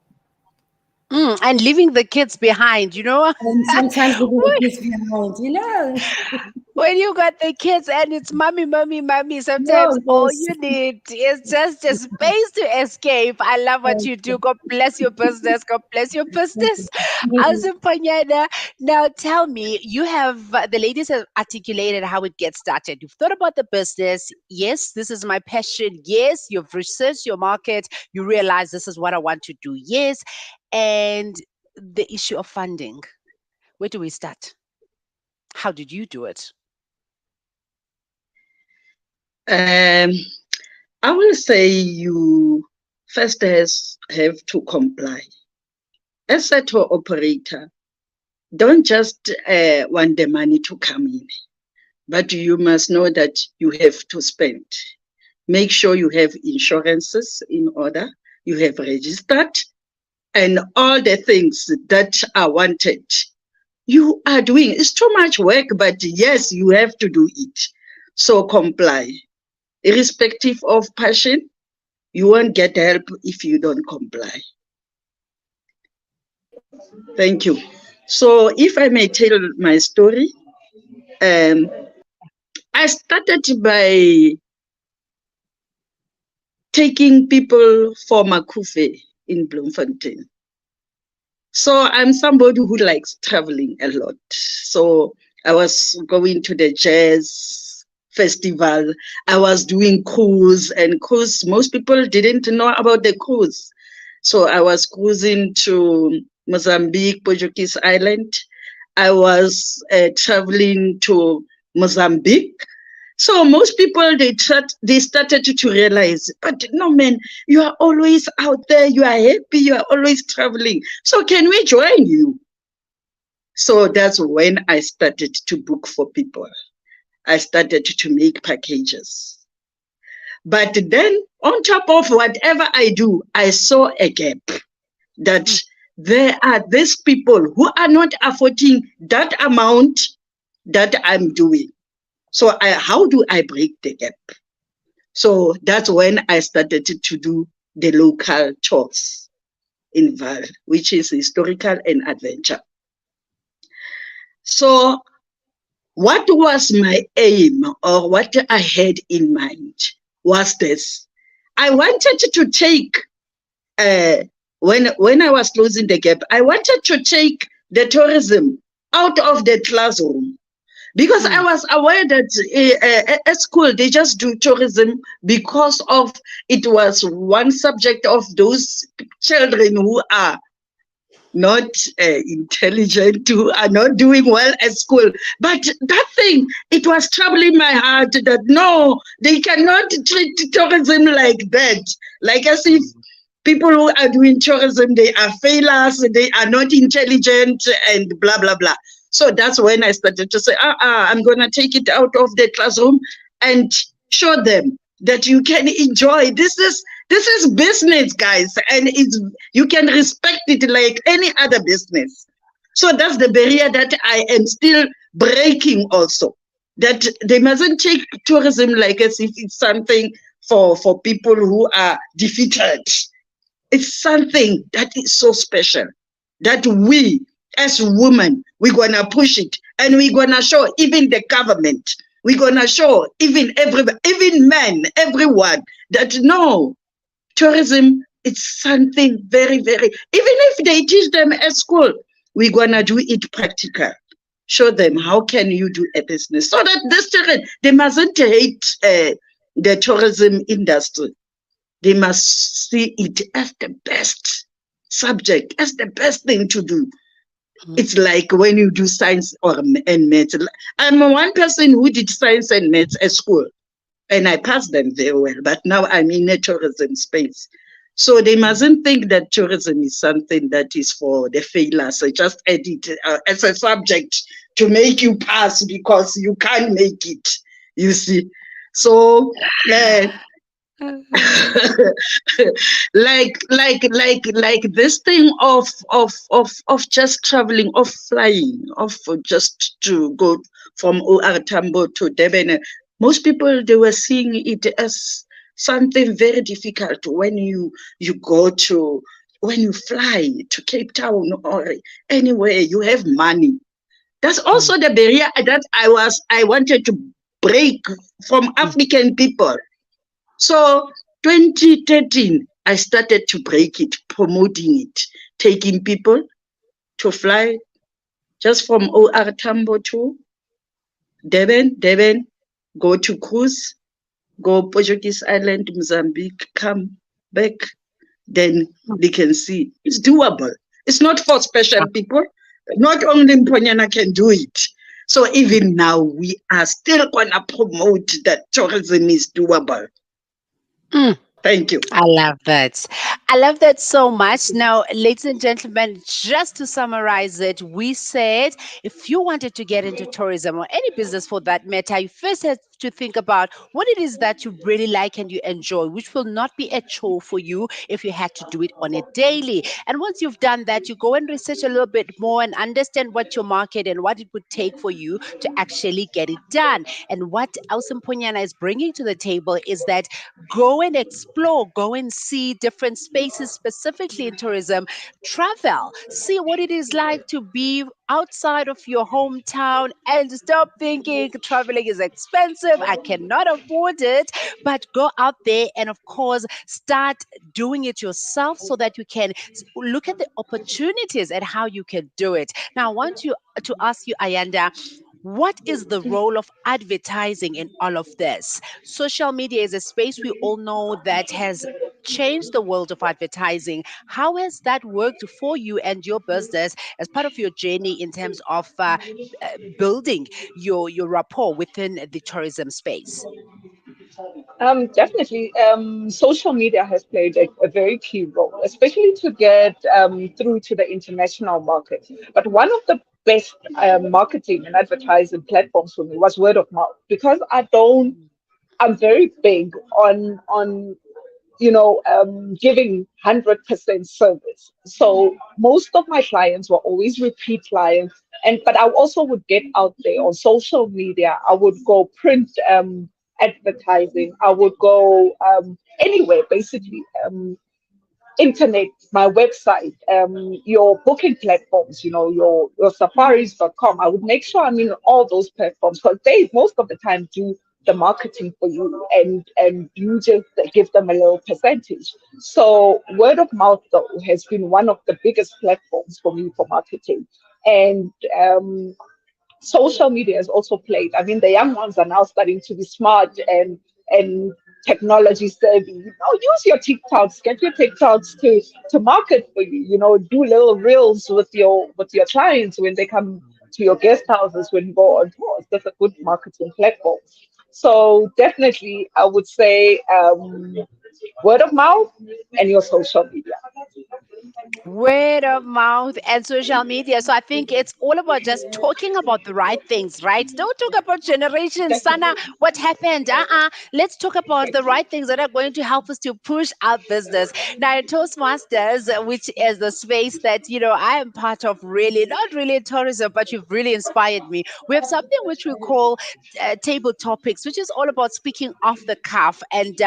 I and leaving the kids behind, you know. And sometimes it is behind, you know. When you got the kids and it's mommy, mommy, mommy, No, sometimes all yes. you need is just a space to escape. I love what you do. God bless your business. God bless your business. Azumpanyana, now tell me, you have, the ladies have articulated how it gets started. You've thought about the business. Yes, this is my passion. Yes, you've researched your market. You realize this is what I want to do. Yes. And the issue of funding. Where do we start? How did you do it? Um, I will say you first have to comply. As a tour operator, don't just want the money to come in, but you must know that you have to spend. Make sure you have insurances in order, you have registered, and all the things that are wanted. You are doing. It's too much work, but yes, you have to do it. So comply. Irrespective of passion, you won't get help if you don't comply. Thank you. So if I may tell my story, I started by taking people for Makufe in Bloemfontein. So I'm somebody who likes traveling a lot. So I was going to the jazz festival. I was doing cruise, and cruise, most people didn't know about the cruise. So I was cruising to Mozambique, Portuguese Island. I was traveling to Mozambique. So most people, they started to realize, but no, man, you are always out there, you are happy, you are always traveling. So can we join you? So that's when I started to book for people. I started to make packages. But then on top of whatever I do, I saw a gap that there are these people who are not affording that amount that I'm doing. So how do I break the gap? So that's when I started to do the local tours in Vaal, which is historical and adventure. So what was my aim, or what I had in mind was this. I wanted to take, when I was closing the gap, I wanted to take the tourism out of the classroom. Because I was aware that at school, they just do tourism because of it was one subject of those children who are not intelligent, who are not doing well at school. But that thing, it was troubling my heart that no, they cannot treat tourism like that. Like as if people who are doing tourism, they are failures, they are not intelligent, and blah, blah, blah. So that's when I started to say, I'm going to take it out of the classroom and show them that you can enjoy. This is business, guys, and you can respect it like any other business. So that's the barrier that I am still breaking also, that they mustn't take tourism like as if it's something for people who are defeated. It's something that is so special that we, as women, we're going to push it, and we're going to show even the government, we're going to show even men, everyone, that no, tourism, it's something very, very, even if they teach them at school, we're going to do it practical. Show them how can you do a business, so that these children, they mustn't hate the tourism industry. They must see it as the best subject, as the best thing to do. It's like when you do science and maths. I'm one person who did science and maths at school, and I passed them very well, but now I'm in a tourism space. So they mustn't think that tourism is something that is for the failures. I just add it as a subject to make you pass because you can't make it, you see. So like this thing of just traveling, of flying, of just to go from OR Tambo to Durban. Most people, they were seeing it as something very difficult when you go to when you fly to Cape Town or anywhere, you have money. That's also the barrier that I wanted to break from African people. So 2013, I started to break it, promoting it, taking people to fly just from OR Tambo to Durban, go to cruise, go Portuguese Island, Mozambique, come back, then they can see it's doable. It's not for special people. Not only Mponyana can do it. So even now, we are still going to promote that tourism is doable. Thank you. I love that. I love that so much. Now, ladies and gentlemen, just to summarize it, we said if you wanted to get into tourism or any business for that matter, you first have to think about what it is that you really like and you enjoy, which will not be a chore for you if you had to do it on a daily. And once you've done that, you go and research a little bit more and understand what your market and what it would take for you to actually get it done. And what Elsa Mponyana is bringing to the table is that go and explore, go and see different spaces, specifically in tourism, travel, see what it is like to be outside of your hometown and stop thinking traveling is expensive, I cannot afford it, but go out there and, of course, start doing it yourself so that you can look at the opportunities and how you can do it. Now, I want to ask you, Ayanda, what is the role of advertising in all of this? Social media is a space we all know that has changed the world of advertising. How has that worked for you and your business as part of your journey in terms of building your rapport within the tourism space? Definitely, social media has played a very key role, especially to get through to the international market. But one of the best marketing and advertising platforms for me was word of mouth because I'm very big on giving 100% service. So most of my clients were always repeat clients, but I also would get out there on social media. I would go print advertising. I would go anywhere, basically. Internet, my website, your booking platforms, your safaris.com. I would make sure I'm in all those platforms because they most of the time do the marketing for you and you just give them a little percentage. So word of mouth though has been one of the biggest platforms for me for marketing. And social media has also played. I mean, the young ones are now starting to be smart and technology savvy. Use your TikToks, get your TikToks to market for you. Do little reels with your clients when they come to your guest houses when you go on tours. That's a good marketing platform. So definitely, I would say word of mouth and your social media. Word of mouth and social media. So I think it's all about just talking about the right things, right? Don't talk about generations, Sana, Definitely. what happened. Let's talk about the right things that are going to help us to push our business. Now, in Toastmasters, which is the space that, I am part of, really, not really tourism, but you've really inspired me. We have something which we call table topics, which is all about speaking off the cuff. And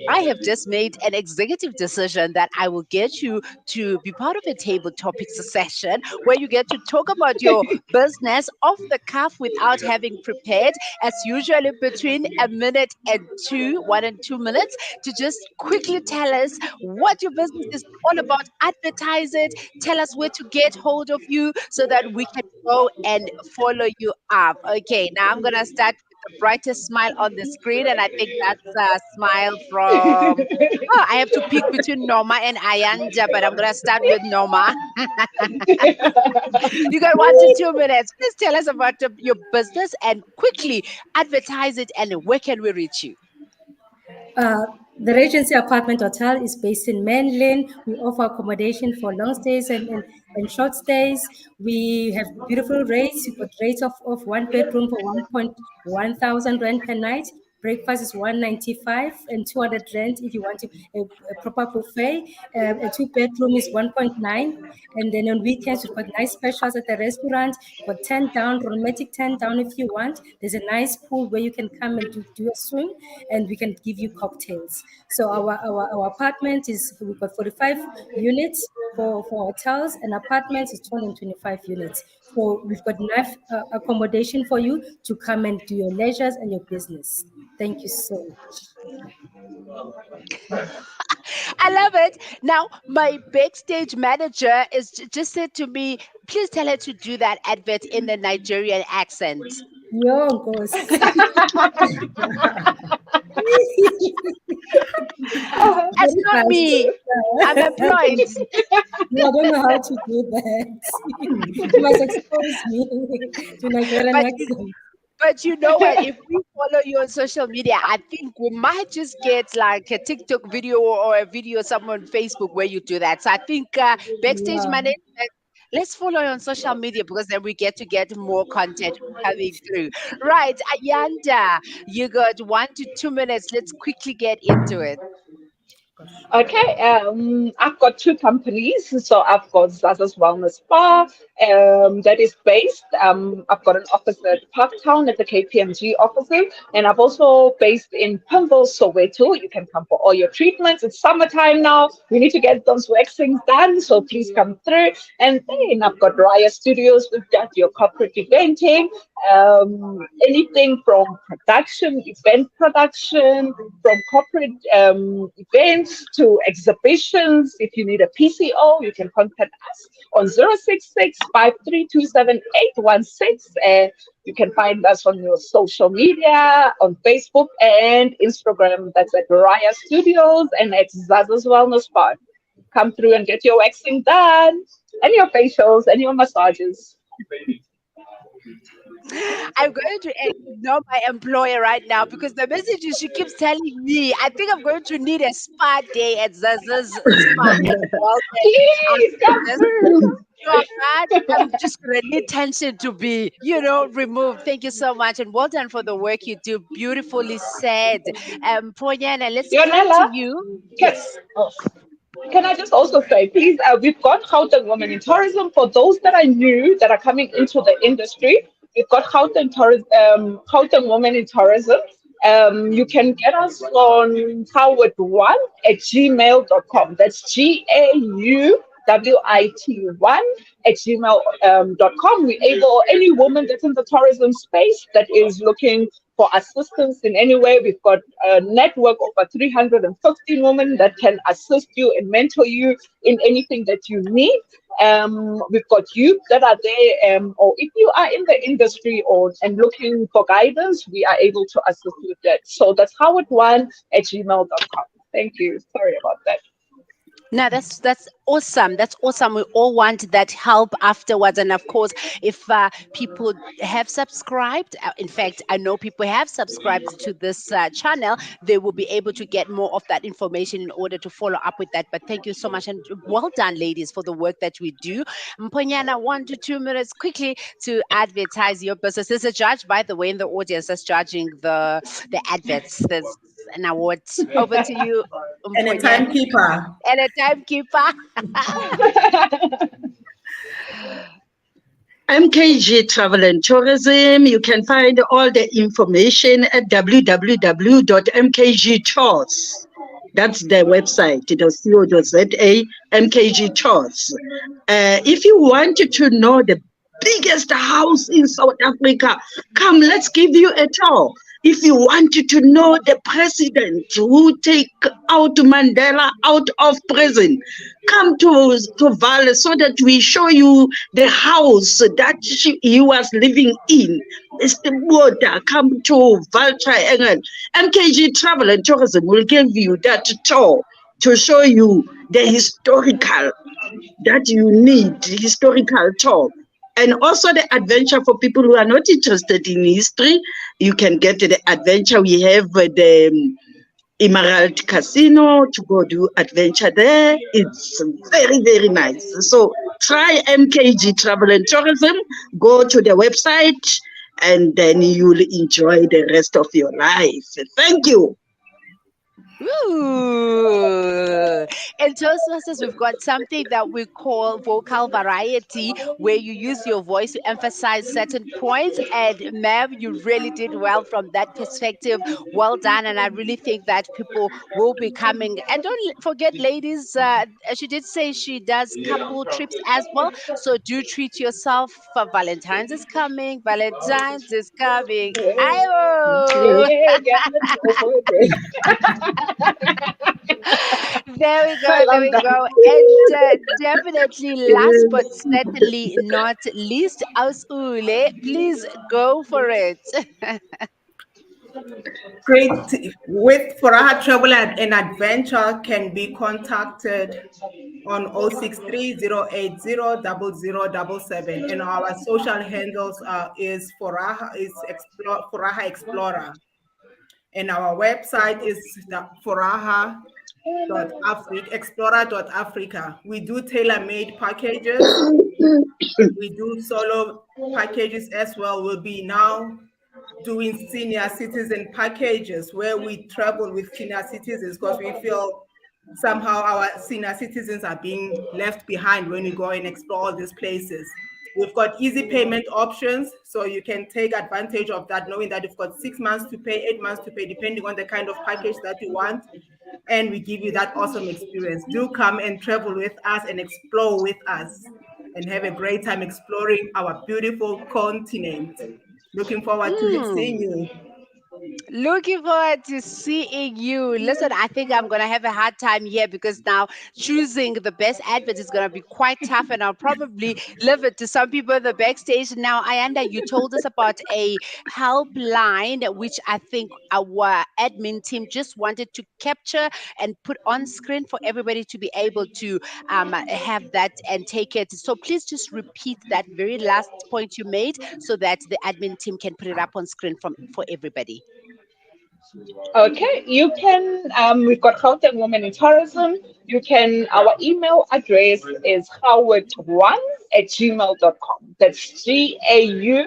I have just made an executive decision that I will get you to be part of a table topics session where you get to talk about your business off the cuff without having prepared, as usually between a minute and 1 and 2 minutes, to just quickly tell us what your business is all about, advertise it, tell us where to get hold of you so that we can go and follow you up. Okay, now I'm going to start with the brightest smile on the screen, and I think that's a smile from. Oh, I have to pick between Norma and Ayanja, but I'm going to start with Norma. You got 1 to 2 minutes. Please tell us about your business and quickly advertise it and where can we reach you? The Regency Apartment Hotel is based in Mainland. We offer accommodation for long stays and short stays. We have beautiful rates. We've got rates of one bedroom for 1.1 thousand rand per night, Breakfast is 195 and 200 rand if you want a proper buffet. A 2-bedroom is 1.9. And then on weekends, we've got nice specials at the restaurant. We've got 10 down, romantic 10 down if you want. There's a nice pool where you can come and do a swim, and we can give you cocktails. So our apartment is, we've got 45 units for hotels, and apartments is 225 units. So we've got enough accommodation for you to come and do your leisures and your business. Thank you so much. I love it. Now, my backstage manager is just said to me, please tell her to do that advert in the Nigerian accent. Yo, goes. That's not me. I'm employed. No, I don't know how to do that. You must expose me to Nigerian accent. But you know what? If we follow you on social media, I think we might just get like a TikTok video or a video somewhere on Facebook where you do that. So I think backstage management, let's follow you on social media, because then we get more content coming through. Right, Ayanda, you got 1 to 2 minutes. Let's quickly get into it. Okay, I've got 2 companies. So I've got Zaza's Wellness Spa, that is based. I've got an office at Parktown at the KPMG offices, and I've also based in Pimville, Soweto. You can come for all your treatments. It's summertime now. We need to get those waxings done, so please come through. And then I've got Raya Studios. We've got your corporate eventing, anything from production, event production, from corporate events to exhibitions. If you need a PCO, you can contact us on 066-5327-816. You can find us on your social media, on Facebook and Instagram. That's at Raya Studios and at Zaza's Wellness Spa. Come through and get your waxing done, and your facials and your massages. I'm going to ignore my employer right now, because the messages she keeps telling me, I think I'm going to need a spa day at Zaza's Spa as well. Please come through. I'm just going to need tension to be, removed. Thank you so much, and well done for the work you do. Beautifully said. Ponyana, let's come Yonela? to you. Yes. Oh. Can I just also say, please, we've got Gauteng Women in Tourism. For those that are new, that are coming into the industry, we've got Gauteng Women in Tourism. You can get us on howard1@gmail.com. That's GAUWIT1@gmail.com. We're able, any woman that's in the tourism space that is looking for assistance in any way, we've got a network of over 350 women that can assist you and mentor you in anything that you need. We've got youth that are there, or if you are in the industry and looking for guidance, we are able to assist you with that. So that's howard1@gmail.com. Thank you. Sorry about that. No, that's awesome. That's awesome. We all want that help afterwards. And of course, if people have subscribed, in fact, I know people have subscribed to this channel, they will be able to get more of that information in order to follow up with that. But thank you so much, and well done, ladies, for the work that we do. Mponyana, 1 to 2 minutes quickly to advertise your business. There's a judge, by the way, in the audience that's judging the adverts. There's an award. Over to you, And a timekeeper. And a timekeeper. MKG Travel and Tourism. You can find all the information at www.mkgtours. That's the website, .co.za, MKG Tours. If you wanted to know the biggest house in South Africa, come, let's give you a tour. If you wanted to know the president who take out Mandela out of prison, come to Vaal so that we show you the house that he was living in. Mr. Water, come to Vaal Triangle. MKG Travel and Tourism will give you that tour to show you the historical that you need, historical tour. And also the adventure for people who are not interested in history. You can get the adventure. We have the Emerald Casino to go do adventure there. It's very, very nice. So try MKG Travel and Tourism. Go to the website and then you'll enjoy the rest of your life. Thank you. Ooh. In Toastmasters, we've got something that we call vocal variety, where you use your voice to emphasize certain points. And ma'am, you really did well from that perspective. Well done. And I really think that people will be coming. And don't forget, ladies, she did say she does couple trips as well. So do treat yourself. For Valentine's is coming. Valentine's is coming. Ayo! Yeah, yeah, let's go for it. There we I go, there love we that. go. And definitely, last but certainly not least, Ausule, please go for it. Great. With Furaha Travel and Adventure can be contacted on 063-080-0077. And our social handles is Furaha Explorer. And our website is Explorer.Africa. We do tailor-made packages. We do solo packages as well. We'll be now doing senior citizen packages where we travel with senior citizens because we feel somehow our senior citizens are being left behind when we go and explore all these places. We've got easy payment options, so you can take advantage of that, knowing that you've got 6 months to pay, 8 months to pay, depending on the kind of package that you want. And we give you that awesome experience. Do come and travel with us and explore with us and have a great time exploring our beautiful continent. Looking forward to seeing you. Looking forward to seeing you. Listen, I think I'm going to have a hard time here because now choosing the best advert is going to be quite tough, and I'll probably leave it to some people in the backstage. Now, Ayanda, you told us about a helpline, which I think our admin team just wanted to capture and put on screen for everybody to be able to have that and take it. So please just repeat that very last point you made so that the admin team can put it up on screen for everybody. Okay, you can, we've got Gauteng Women in Tourism. You can, our email address is howit1@gmail.com. That's GAUWIT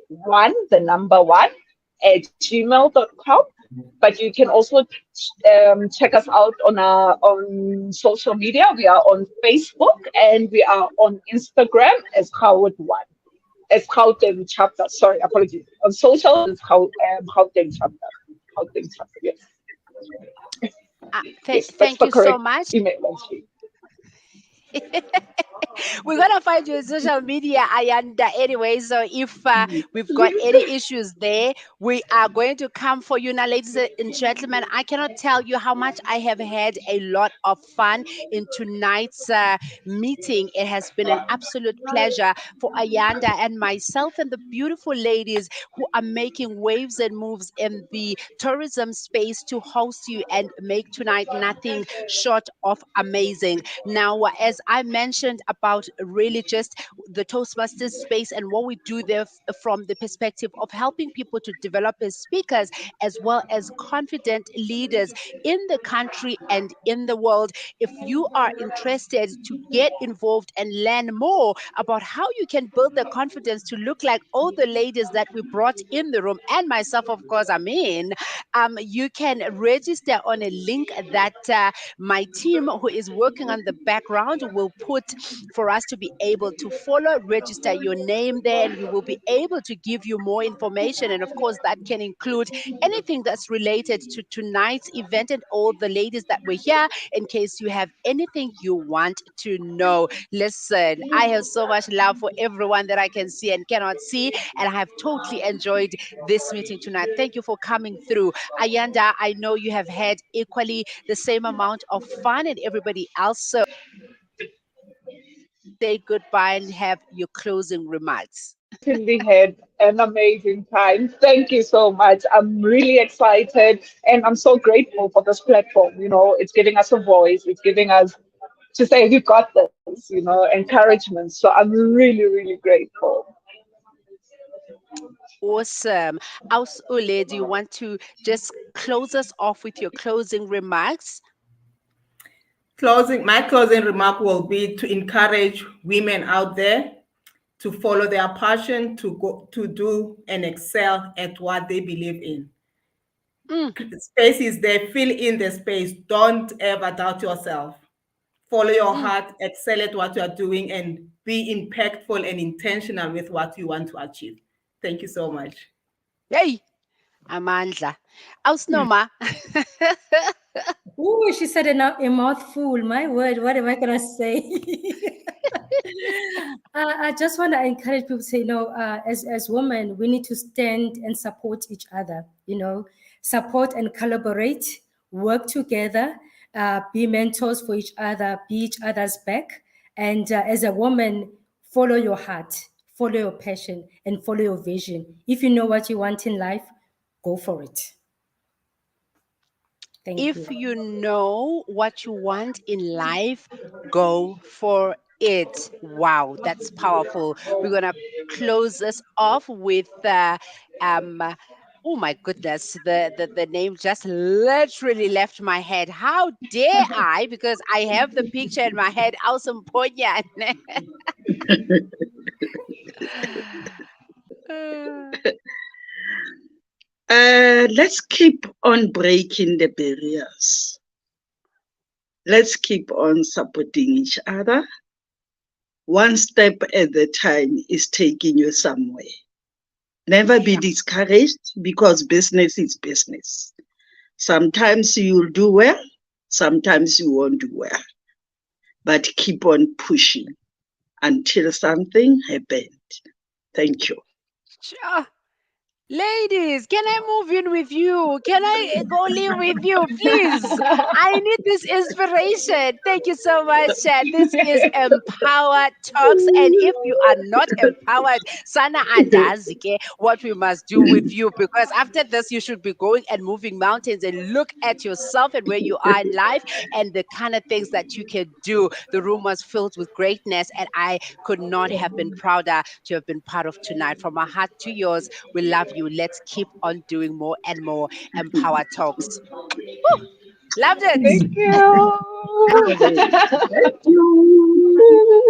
1, at gmail.com. But you can also check us out on social media. We are on Facebook and we are on Instagram as Howit1. As Gauteng chapter. Sorry, apologies. On social, it's Gauteng chapter. Gauteng chapter. Yes, yes, that's Thank the you so correct much. email. We're gonna find you on social media, Ayanda. Anyway, so if we've got any issues there, we are going to come for you now, ladies and gentlemen. I cannot tell you how much I have had a lot of fun in tonight's meeting. It has been an absolute pleasure for Ayanda and myself and the beautiful ladies who are making waves and moves in the tourism space to host you and make tonight nothing short of amazing. Now, as I mentioned about really just the Toastmasters space and what we do there from the perspective of helping people to develop as speakers as well as confident leaders in the country and in the world. If you are interested to get involved and learn more about how you can build the confidence to look like all the ladies that we brought in the room, and myself, of course, you can register on a link that my team who is working on the background will put for us to be able to follow, register your name there, and we will be able to give you more information. And of course, that can include anything that's related to tonight's event and all the ladies that were here in case you have anything you want to know. Listen, I have so much love for everyone that I can see and cannot see, and I have totally enjoyed this meeting tonight. Thank you for coming through. Ayanda, I know you have had equally the same amount of fun and everybody else. So say goodbye and have your closing remarks. Certainly had an amazing time. Thank you so much. I'm really excited and I'm so grateful for this platform. You know, it's giving us a voice, it's giving us to say, we got this, encouragement. So I'm really, really grateful. Awesome. Ule, do you want to just close us off with your closing remarks? My closing remark will be to encourage women out there to follow their passion, to go to do and excel at what they believe in. Space is there, fill in the space. Don't ever doubt yourself. Follow your heart, excel at what you are doing, and be impactful and intentional with what you want to achieve. Thank you so much. Hey, Amandla. Ausnoma. Oh, she said a mouthful. My word, what am I gonna say? I just want to encourage people to say, as women, we need to stand and support each other. Support and collaborate, work together, be mentors for each other, be each other's back, and as a woman, follow your heart, follow your passion, and follow your vision. If you know what you want in life, go for it. Thank If you. you know what you want in life, go for it. Wow, that's powerful. We're gonna close this off with oh my goodness, the name just literally left my head. How dare I? Because I have the picture in my head. Awesome Ponyan. Let's keep on breaking the barriers. Let's keep on supporting each other. One step at a time is taking you somewhere. Never be discouraged, because business is business. Sometimes you'll do well, sometimes you won't do well. But keep on pushing until something happens. Thank you. Sure. Ladies, can I move in with you? Can I go live with you, please? I need this inspiration. Thank you so much, Chad. This is Empower Talks. And if you are not empowered, Sana Andazike, what we must do with you, because after this, you should be going and moving mountains and look at yourself and where you are in life and the kind of things that you can do. The room was filled with greatness, and I could not have been prouder to have been part of tonight. From my heart to yours, we love you. Let's keep on doing more and more Empower Talks. Woo! Loved it. Thank Thank you. you.